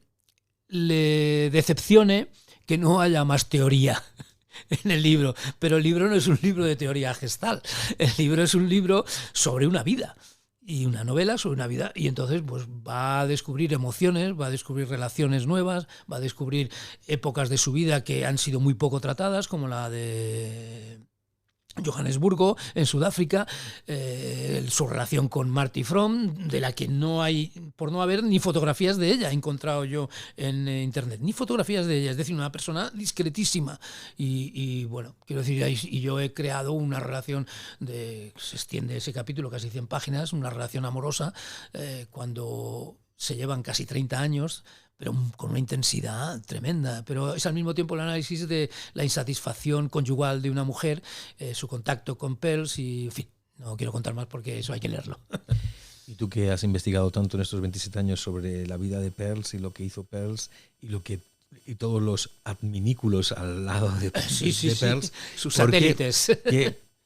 le decepcione que no haya más teoría en el libro, pero el libro no es un libro de teoría gestal, el libro es un libro sobre una vida y una novela sobre una vida, y entonces pues va a descubrir emociones, va a descubrir relaciones nuevas, va a descubrir épocas de su vida que han sido muy poco tratadas, como la de Johannesburgo, en Sudáfrica, su relación con Marty Fromm, de la que no hay, por no haber ni fotografías de ella, he encontrado yo en internet, ni fotografías de ella, es decir, una persona discretísima. Y bueno, quiero decir, y yo he creado una relación, se extiende ese capítulo, casi 100 páginas, una relación amorosa, cuando se llevan casi 30 años, pero con una intensidad tremenda. Pero es al mismo tiempo el análisis de la insatisfacción conyugal de una mujer, su contacto con Pearls y, en fin, no quiero contar más porque eso hay que leerlo. Y tú que has investigado tanto en estos 27 años sobre la vida de Pearls y lo que hizo Pearls y todos los adminículos al lado de Pearls, sus satélites.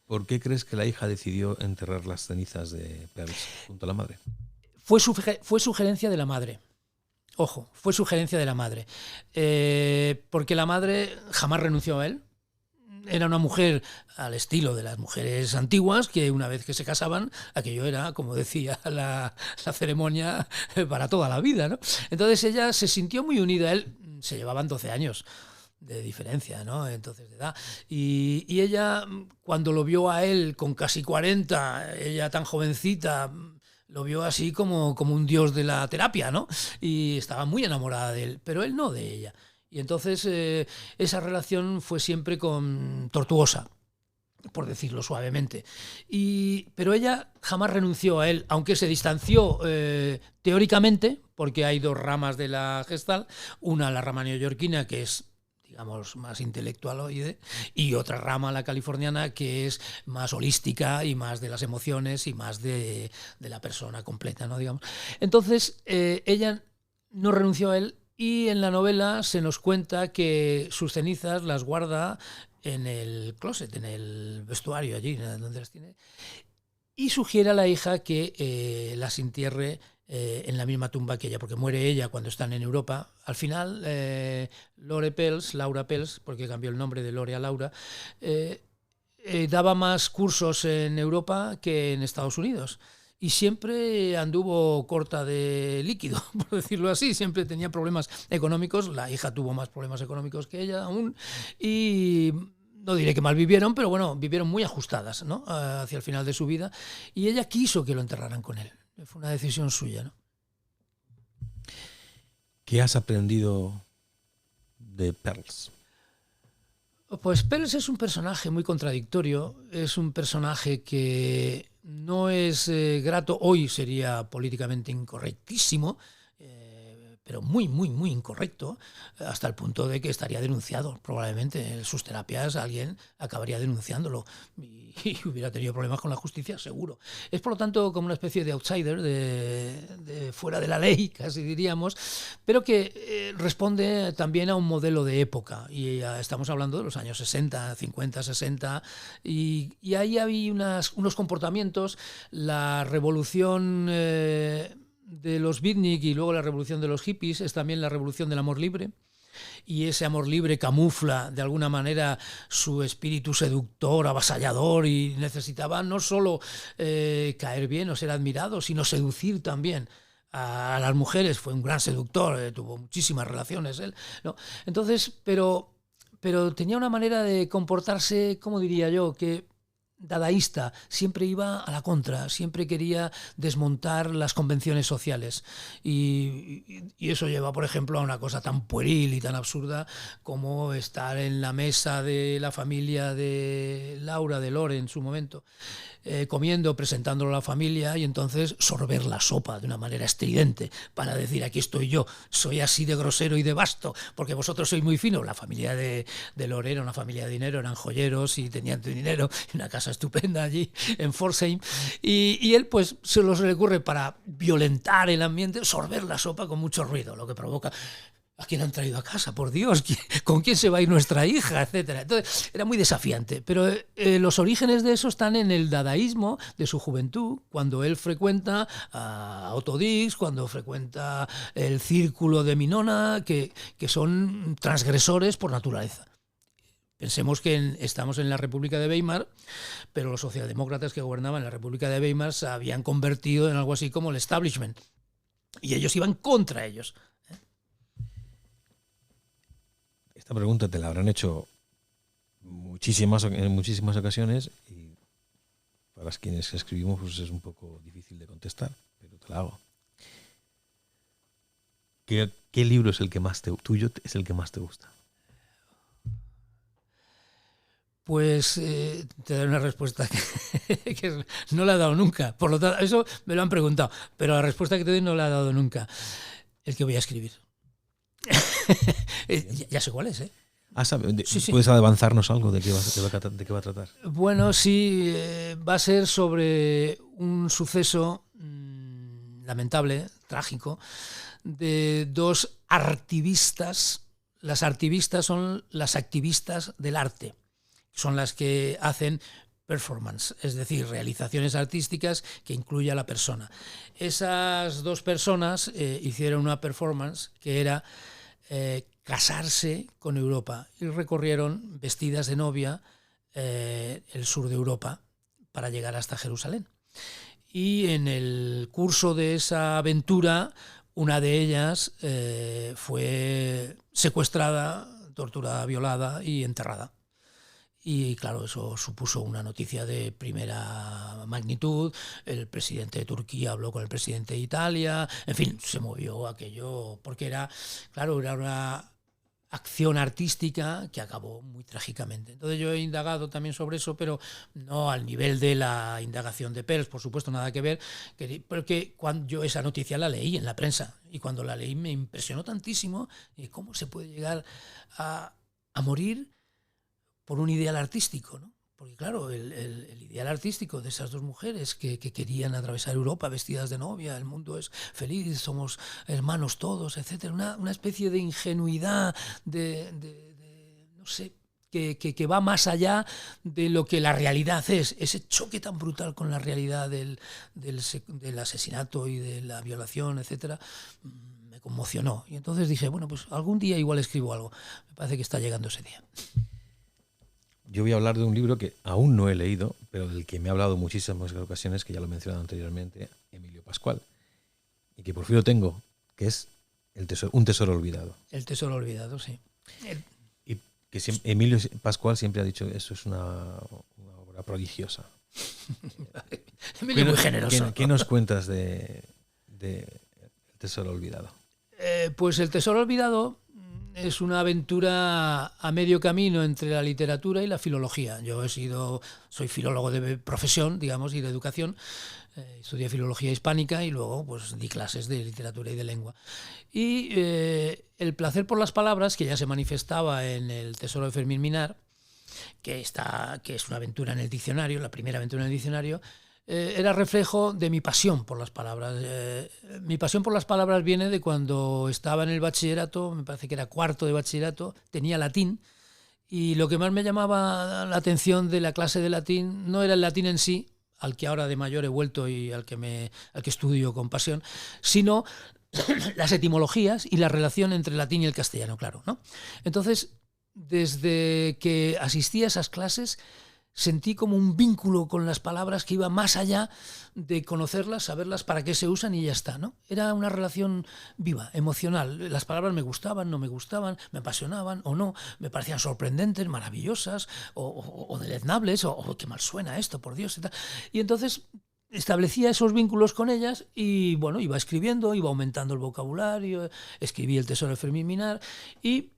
¿Por qué crees que la hija decidió enterrar las cenizas de Pearls junto a la madre? Fue sugerencia de la madre. Ojo, fue sugerencia de la madre, porque la madre jamás renunció a él. Era una mujer al estilo de las mujeres antiguas, que una vez que se casaban, aquello era, como decía la ceremonia, para toda la vida, ¿no? Entonces ella se sintió muy unida a él, se llevaban 12 años de diferencia, ¿no? Entonces, de edad. Y ella, cuando lo vio a él con casi 40, ella tan jovencita, lo vio así como un dios de la terapia, ¿no? Y estaba muy enamorada de él, pero él no de ella. Y entonces esa relación fue siempre tortuosa, por decirlo suavemente. Pero ella jamás renunció a él, aunque se distanció teóricamente, porque hay dos ramas de la Gestalt, una la rama neoyorquina, que es, digamos, más intelectualoide, y otra rama, la californiana, que es más holística y más de las emociones y más de la persona completa, ¿no? Digamos. Entonces, ella no renunció a él, y en la novela se nos cuenta que sus cenizas las guarda en el closet, en el vestuario allí, donde las tiene, y sugiere a la hija que las entierre en la misma tumba que ella, porque muere ella cuando están en Europa. Al final, Laura Pels, porque cambió el nombre de Lore a Laura, daba más cursos en Europa que en Estados Unidos. Y siempre anduvo corta de líquido, por decirlo así. Siempre tenía problemas económicos. La hija tuvo más problemas económicos que ella aún. Y no diré que mal vivieron, pero bueno, vivieron muy ajustadas, ¿no? Hacia el final de su vida. Y ella quiso que lo enterraran con él. Fue una decisión suya, ¿no? ¿Qué has aprendido de Pearls? Pues Pearls es un personaje muy contradictorio. Es un personaje que no es grato. Hoy sería políticamente incorrectísimo, pero muy, muy, muy incorrecto, hasta el punto de que estaría denunciado. Probablemente en sus terapias alguien acabaría denunciándolo y hubiera tenido problemas con la justicia, seguro. Es, por lo tanto, como una especie de outsider, de fuera de la ley, casi diríamos, pero que responde también a un modelo de época. Y estamos hablando de los años 60, 50, 60, y ahí había unos comportamientos, la revolución de los beatnik y luego la revolución de los hippies es también la revolución del amor libre, y ese amor libre camufla de alguna manera su espíritu seductor, avasallador, y necesitaba no solo caer bien o ser admirado, sino seducir también a las mujeres. Fue un gran seductor, tuvo muchísimas relaciones él, ¿no? Entonces, pero tenía una manera de comportarse, ¿cómo diría yo?, que dadaísta, siempre iba a la contra, siempre quería desmontar las convenciones sociales, y eso lleva, por ejemplo, a una cosa tan pueril y tan absurda como estar en la mesa de la familia de Laura, de Lore en su momento, comiendo, presentándolo a la familia, y entonces sorber la sopa de una manera estridente para decir: aquí estoy yo, soy así de grosero y de vasto, porque vosotros sois muy finos. La familia de Lore era una familia de dinero, eran joyeros y tenían dinero, y una casa estupenda allí en Pforzheim, y él pues se le ocurre para violentar el ambiente, sorber la sopa con mucho ruido, lo que provoca... ¿A quién han traído a casa? Por Dios, ¿con quién se va a ir nuestra hija? Etcétera. Entonces, era muy desafiante. Pero los orígenes de eso están en el dadaísmo de su juventud, cuando él frecuenta a Otto Dix, cuando frecuenta el círculo de Minona, que son transgresores por naturaleza. Pensemos que estamos en la República de Weimar, pero los socialdemócratas que gobernaban la República de Weimar se habían convertido en algo así como el establishment. Y ellos iban contra ellos. Esta pregunta te la habrán hecho en muchísimas ocasiones y para quienes escribimos pues es un poco difícil de contestar, pero te la hago. ¿Qué libro es el que más tuyo es el que más te gusta? Pues te daré una respuesta que no la he dado nunca. Por lo tanto, eso me lo han preguntado, pero la respuesta que te doy no la he dado nunca. El que voy a escribir. Ya sé cuál es, ¿eh? Sí. ¿Puedes avanzarnos algo de qué va a tratar? Bueno, sí, va a ser sobre un suceso lamentable, trágico, de dos artivistas. Las artivistas son las activistas del arte, son las que hacen performance, es decir, realizaciones artísticas que incluye a la persona. Esas dos personas hicieron una performance que era casarse con Europa y recorrieron vestidas de novia el sur de Europa para llegar hasta Jerusalén. Y en el curso de esa aventura, una de ellas fue secuestrada, torturada, violada y enterrada. Y claro, eso supuso una noticia de primera magnitud. El presidente de Turquía habló con el presidente de Italia. En fin, se movió aquello porque era una acción artística que acabó muy trágicamente. Entonces yo he indagado también sobre eso, pero no al nivel de la indagación de Peirce, por supuesto, nada que ver, porque cuando yo esa noticia la leí en la prensa y cuando la leí me impresionó tantísimo cómo se puede llegar a morir por un ideal artístico, ¿no? Porque claro, el ideal artístico de esas dos mujeres que querían atravesar Europa vestidas de novia, el mundo es feliz, somos hermanos todos, etcétera, una especie de ingenuidad, no sé, que va más allá de lo que la realidad es. Ese choque tan brutal con la realidad del asesinato y de la violación, etcétera, me conmocionó. Y entonces dije, bueno, pues algún día igual escribo algo. Me parece que está llegando ese día. Yo voy a hablar de un libro que aún no he leído, pero del que me ha hablado muchísimas ocasiones, que ya lo he mencionado anteriormente, Emilio Pascual, y que por fin lo tengo, que es Un tesoro olvidado. El tesoro olvidado, sí. Y que Emilio Pascual siempre ha dicho que eso es una obra prodigiosa. Emilio muy generoso. ¿Qué nos cuentas de El tesoro olvidado? Pues El tesoro olvidado es una aventura a medio camino entre la literatura y la filología. Yo soy filólogo de profesión, digamos, y de educación. Estudié filología hispánica y luego pues di clases de literatura y de lengua. Y el placer por las palabras, que ya se manifestaba en El tesoro de Fermín Minar, que es una aventura en el diccionario, la primera aventura en el diccionario, era reflejo de mi pasión por las palabras. Mi pasión por las palabras viene de cuando estaba en el bachillerato, me parece que era cuarto de bachillerato, tenía latín, y lo que más me llamaba la atención de la clase de latín no era el latín en sí, al que ahora de mayor he vuelto y al que estudio con pasión, sino las etimologías y la relación entre el latín y el castellano, claro, ¿no? Entonces, desde que asistí a esas clases, sentí como un vínculo con las palabras que iba más allá de conocerlas, saberlas para qué se usan y ya está, ¿no? Era una relación viva, emocional. Las palabras me gustaban, no me gustaban, me apasionaban o no, me parecían sorprendentes, maravillosas o deleznables, o qué mal suena esto, por Dios. Y entonces establecía esos vínculos con ellas y, bueno, iba escribiendo, iba aumentando el vocabulario, escribí El tesoro de Fermín Minar y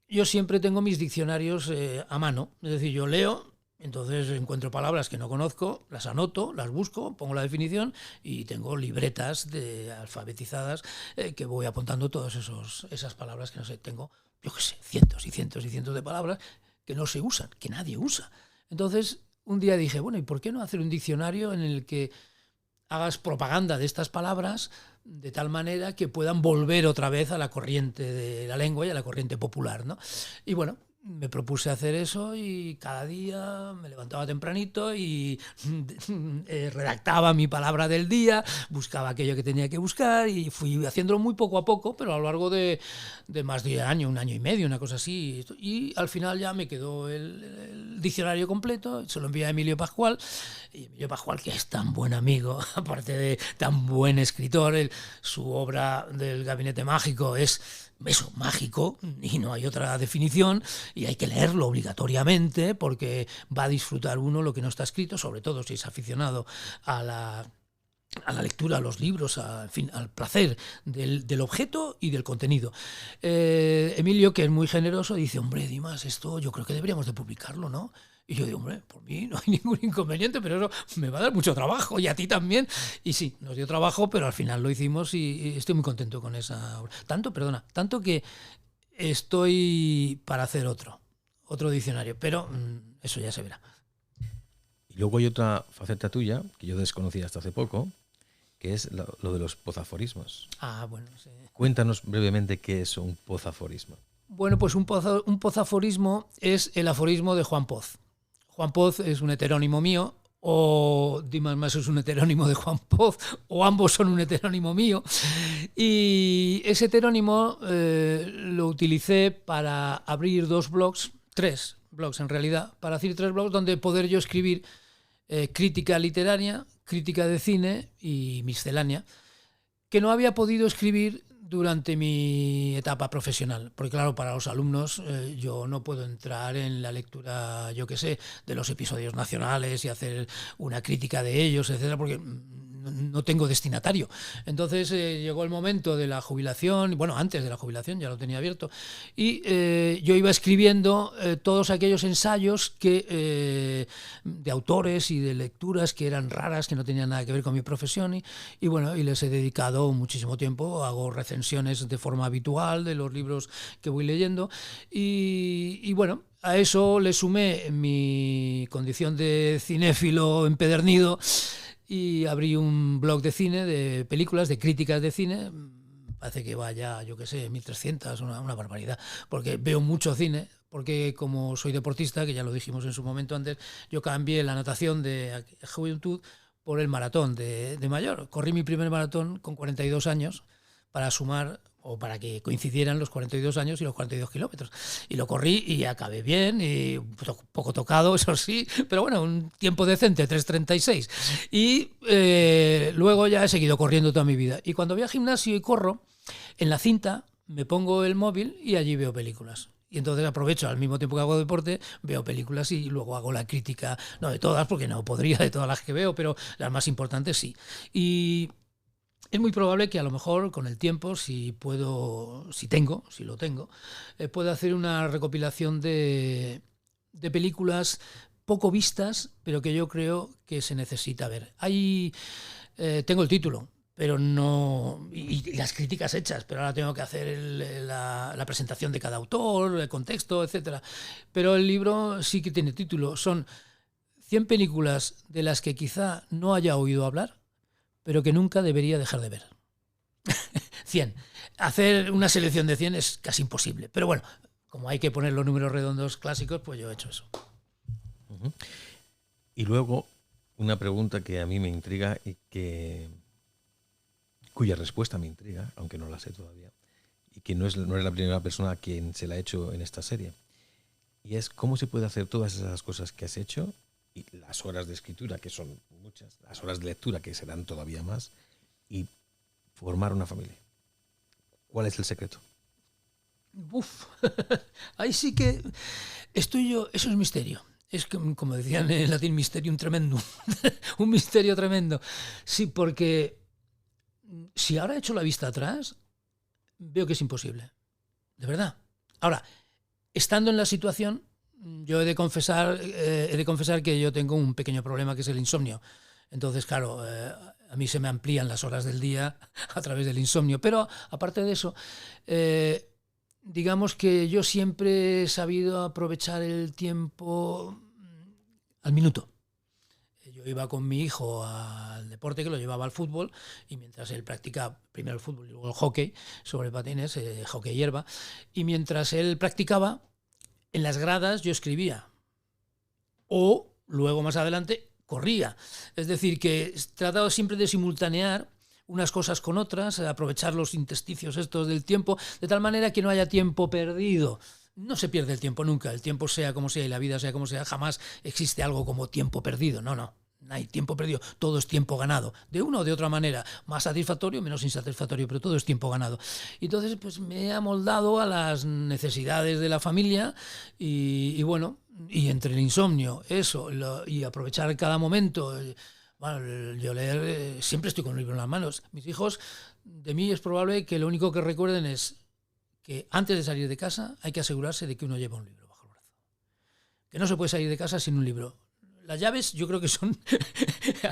yo siempre tengo mis diccionarios a mano. Es decir, yo leo, entonces encuentro palabras que no conozco, las anoto, las busco, pongo la definición y tengo libretas alfabetizadas que voy apuntando todas esas palabras que no sé, tengo, yo qué sé, cientos y cientos y cientos de palabras que no se usan, que nadie usa. Entonces, un día dije, bueno, ¿y por qué no hacer un diccionario en el que hagas propaganda de estas palabras de tal manera que puedan volver otra vez a la corriente de la lengua y a la corriente popular, ¿no? Y bueno, me propuse hacer eso y cada día me levantaba tempranito y redactaba mi palabra del día, buscaba aquello que tenía que buscar y fui haciéndolo muy poco a poco, pero a lo largo de más de un año y medio, una cosa así. Y al final ya me quedó el diccionario completo, se lo envié a Emilio Pascual. Y Emilio Pascual, que es tan buen amigo, aparte de tan buen escritor, su obra del Gabinete Mágico es eso, mágico, y no hay otra definición, y hay que leerlo obligatoriamente porque va a disfrutar uno lo que no está escrito, sobre todo si es aficionado a la lectura, a los libros, en fin, al placer del objeto y del contenido. Emilio, que es muy generoso, dice, hombre, Dimas, esto yo creo que deberíamos de publicarlo, ¿no? Y yo digo, hombre, por mí no hay ningún inconveniente, pero eso me va a dar mucho trabajo y a ti también. Y sí, nos dio trabajo, pero al final lo hicimos y estoy muy contento con esa obra. Tanto que estoy para hacer otro diccionario, pero eso ya se verá. Y luego hay otra faceta tuya que yo desconocía hasta hace poco, que es lo de los pozaforismos. Ah, bueno, sí. Cuéntanos brevemente qué es un pozaforismo. Bueno, pues un pozaforismo es el aforismo de Juan Poz. Juan Poz es un heterónimo mío, o Dimas Maso es un heterónimo de Juan Poz, o ambos son un heterónimo mío. Y ese heterónimo lo utilicé para abrir tres blogs en realidad, para abrir 3 blogs donde poder yo escribir crítica literaria, crítica de cine y miscelánea, que no había podido escribir durante mi etapa profesional, porque claro, para los alumnos yo no puedo entrar en la lectura, yo qué sé, de los episodios nacionales y hacer una crítica de ellos, etcétera, porque no tengo destinatario. Entonces llegó el momento de la jubilación, bueno, antes de la jubilación ya lo tenía abierto, y yo iba escribiendo todos aquellos ensayos de autores y de lecturas que eran raras, que no tenían nada que ver con mi profesión, y bueno, y les he dedicado muchísimo tiempo, hago recensiones de forma habitual de los libros que voy leyendo, y bueno, a eso le sumé mi condición de cinéfilo empedernido y abrí un blog de cine, de películas, de críticas de cine. Parece que vaya, yo qué sé, 1300, una barbaridad, porque veo mucho cine, porque como soy deportista, que ya lo dijimos en su momento antes, yo cambié la natación de juventud por el maratón de mayor. Corrí mi primer maratón con 42 años para sumar, o para que coincidieran los 42 años y los 42 kilómetros. Y lo corrí y acabé bien, y un poco tocado, eso sí, pero bueno, un tiempo decente, 3:36. Y luego ya he seguido corriendo toda mi vida. Y cuando voy al gimnasio y corro, en la cinta me pongo el móvil y allí veo películas. Y entonces aprovecho, al mismo tiempo que hago deporte, veo películas y luego hago la crítica, no de todas, porque no podría de todas las que veo, pero las más importantes sí. Y es muy probable que a lo mejor con el tiempo, si lo tengo, pueda hacer una recopilación de películas poco vistas, pero que yo creo que se necesita ver. Tengo el título, pero no, y las críticas hechas, pero ahora tengo que hacer la presentación de cada autor, el contexto, etcétera. Pero el libro sí que tiene título. Son 100 películas de las que quizá no haya oído hablar, pero que nunca debería dejar de ver. 100. Hacer una selección de 100 es casi imposible. Pero bueno, como hay que poner los números redondos clásicos, pues yo he hecho eso. Uh-huh. Y luego, una pregunta que a mí me intriga y cuya respuesta me intriga, aunque no la sé todavía, y que no eres la primera persona a quien se la ha hecho en esta serie. Y es cómo se puede hacer todas esas cosas que has hecho, y las horas de escritura, que son muchas, las horas de lectura, que serán todavía más, y formar una familia. ¿Cuál es el secreto? Uf, ahí sí que estoy yo, eso es misterio. Es como decían en latín, mysterium tremendum. Un misterio tremendo. Sí, porque si ahora he hecho la vista atrás, veo que es imposible. De verdad. Ahora, estando en la situación, yo he de confesar que yo tengo un pequeño problema, que es el insomnio. Entonces, claro, a mí se me amplían las horas del día a través del insomnio. Pero aparte de eso, digamos que yo siempre he sabido aprovechar el tiempo al minuto. Yo iba con mi hijo al deporte, que lo llevaba al fútbol, y mientras él practicaba, primero el fútbol y luego el hockey sobre patines, hockey hierba, y mientras él practicaba, en las gradas yo escribía. O luego más adelante corría. Es decir, que he tratado siempre de simultanear unas cosas con otras, aprovechar los intersticios estos del tiempo, de tal manera que no haya tiempo perdido. No se pierde el tiempo nunca, el tiempo sea como sea y la vida sea como sea, jamás existe algo como tiempo perdido, no hay tiempo perdido, todo es tiempo ganado, de una o de otra manera, más satisfactorio, menos insatisfactorio, pero todo es tiempo ganado. Entonces, pues me he amoldado a las necesidades de la familia y bueno, y entre el insomnio, eso, y aprovechar cada momento. Bueno, yo leer, siempre estoy con un libro en las manos. Mis hijos, de mí es probable que lo único que recuerden es que antes de salir de casa hay que asegurarse de que uno lleva un libro bajo el brazo. Que no se puede salir de casa sin un libro. Las llaves yo creo que son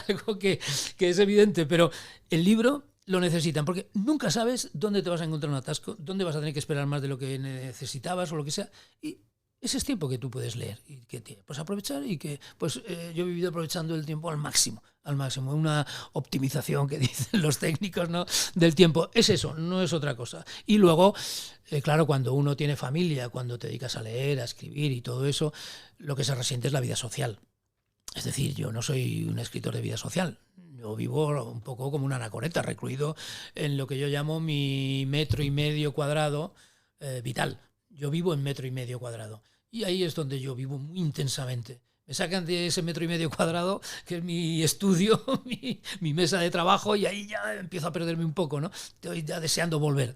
algo que es evidente, pero el libro lo necesitan, porque nunca sabes dónde te vas a encontrar un atasco, dónde vas a tener que esperar más de lo que necesitabas o lo que sea, y ese es tiempo que tú puedes leer y que pues aprovechar y que pues yo he vivido aprovechando el tiempo al máximo, una optimización que dicen los técnicos, ¿no?, del tiempo. Es eso, no es otra cosa. Y luego, claro, cuando uno tiene familia, cuando te dedicas a leer, a escribir y todo eso, lo que se resiente es la vida social. Es decir, yo no soy un escritor de vida social. Yo vivo un poco como una anacoreta, recluido en lo que yo llamo mi 1,5 metros cuadrado vital. Yo vivo en 1,5 metros cuadrado. Y ahí es donde yo vivo muy intensamente. Me sacan de ese 1,5 metros cuadrado, que es mi estudio, mi mesa de trabajo, y ahí ya empiezo a perderme un poco, ¿no? Estoy ya deseando volver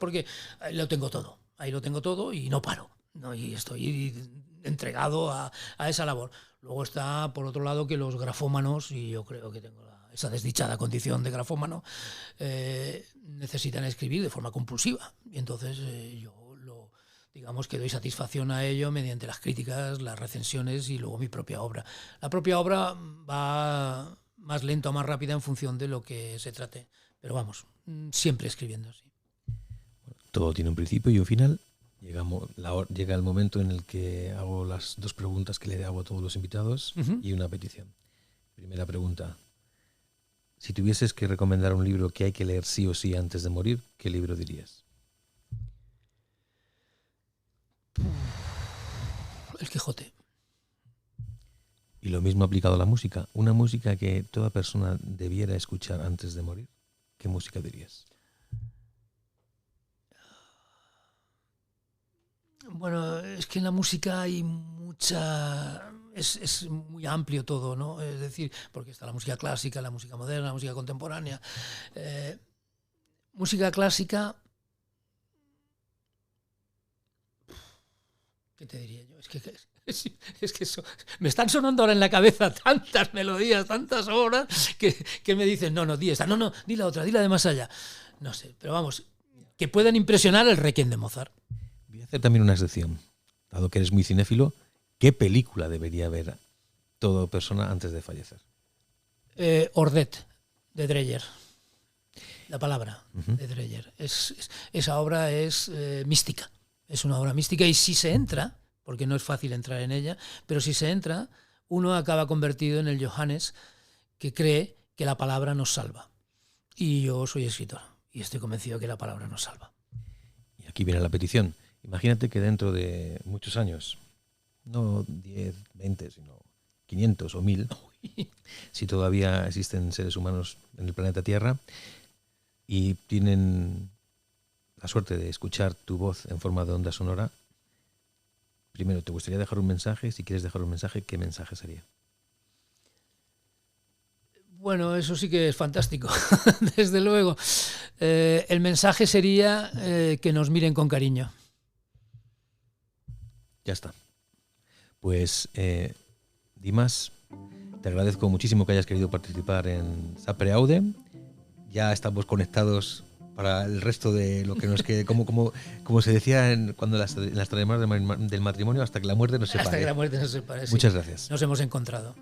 porque ahí lo tengo todo y no paro, ¿no? Y estoy entregado a esa labor. Luego está, por otro lado, que los grafómanos, y yo creo que tengo esa desdichada condición de grafómano, necesitan escribir de forma compulsiva. Y entonces yo digamos que doy satisfacción a ello mediante las críticas, las recensiones y luego mi propia obra. La propia obra va más lenta o más rápida en función de lo que se trate. Pero vamos, siempre escribiendo, sí. Todo tiene un principio y un final. Llega el momento en el que hago las 2 preguntas que le hago a todos los invitados y una petición. Primera pregunta. Si tuvieses que recomendar un libro que hay que leer sí o sí antes de morir, ¿qué libro dirías? El Quijote. Y lo mismo aplicado a la música. Una música que toda persona debiera escuchar antes de morir, ¿qué música dirías? Bueno, es que en la música hay mucha... Es muy amplio todo, ¿no? Es decir, porque está la música clásica, la música moderna, la música contemporánea. Música clásica... ¿Qué te diría yo? Es que eso, me están sonando ahora en la cabeza tantas melodías, tantas obras, que me dicen, no, di esta, no, di la otra, di la de más allá. No sé, pero vamos, que puedan impresionar el Requiem de Mozart. Voy a hacer también una excepción. Dado que eres muy cinéfilo, ¿qué película debería ver toda persona antes de fallecer? Ordet, de Dreyer. La palabra de Dreyer. Esa obra es mística. Es una obra mística y si se entra, porque no es fácil entrar en ella, pero si se entra, uno acaba convertido en el Johannes que cree que la palabra nos salva. Y yo soy escritor y estoy convencido que la palabra nos salva. Y aquí viene la petición. Imagínate que dentro de muchos años, no 10, 20, sino 500 o 1000, si todavía existen seres humanos en el planeta Tierra y tienen la suerte de escuchar tu voz en forma de onda sonora, primero, ¿te gustaría dejar un mensaje? Si quieres dejar un mensaje, ¿qué mensaje sería? Bueno, eso sí que es fantástico, desde luego. El mensaje sería que nos miren con cariño. Ya está. Pues, Dimas, te agradezco muchísimo que hayas querido participar en Sapere Aude. Ya estamos conectados para el resto de lo que nos quede, como se decía cuando en las tradiciones del matrimonio, hasta que la muerte nos separe. Hasta que la muerte nos separe, sí. Muchas gracias. Nos hemos encontrado.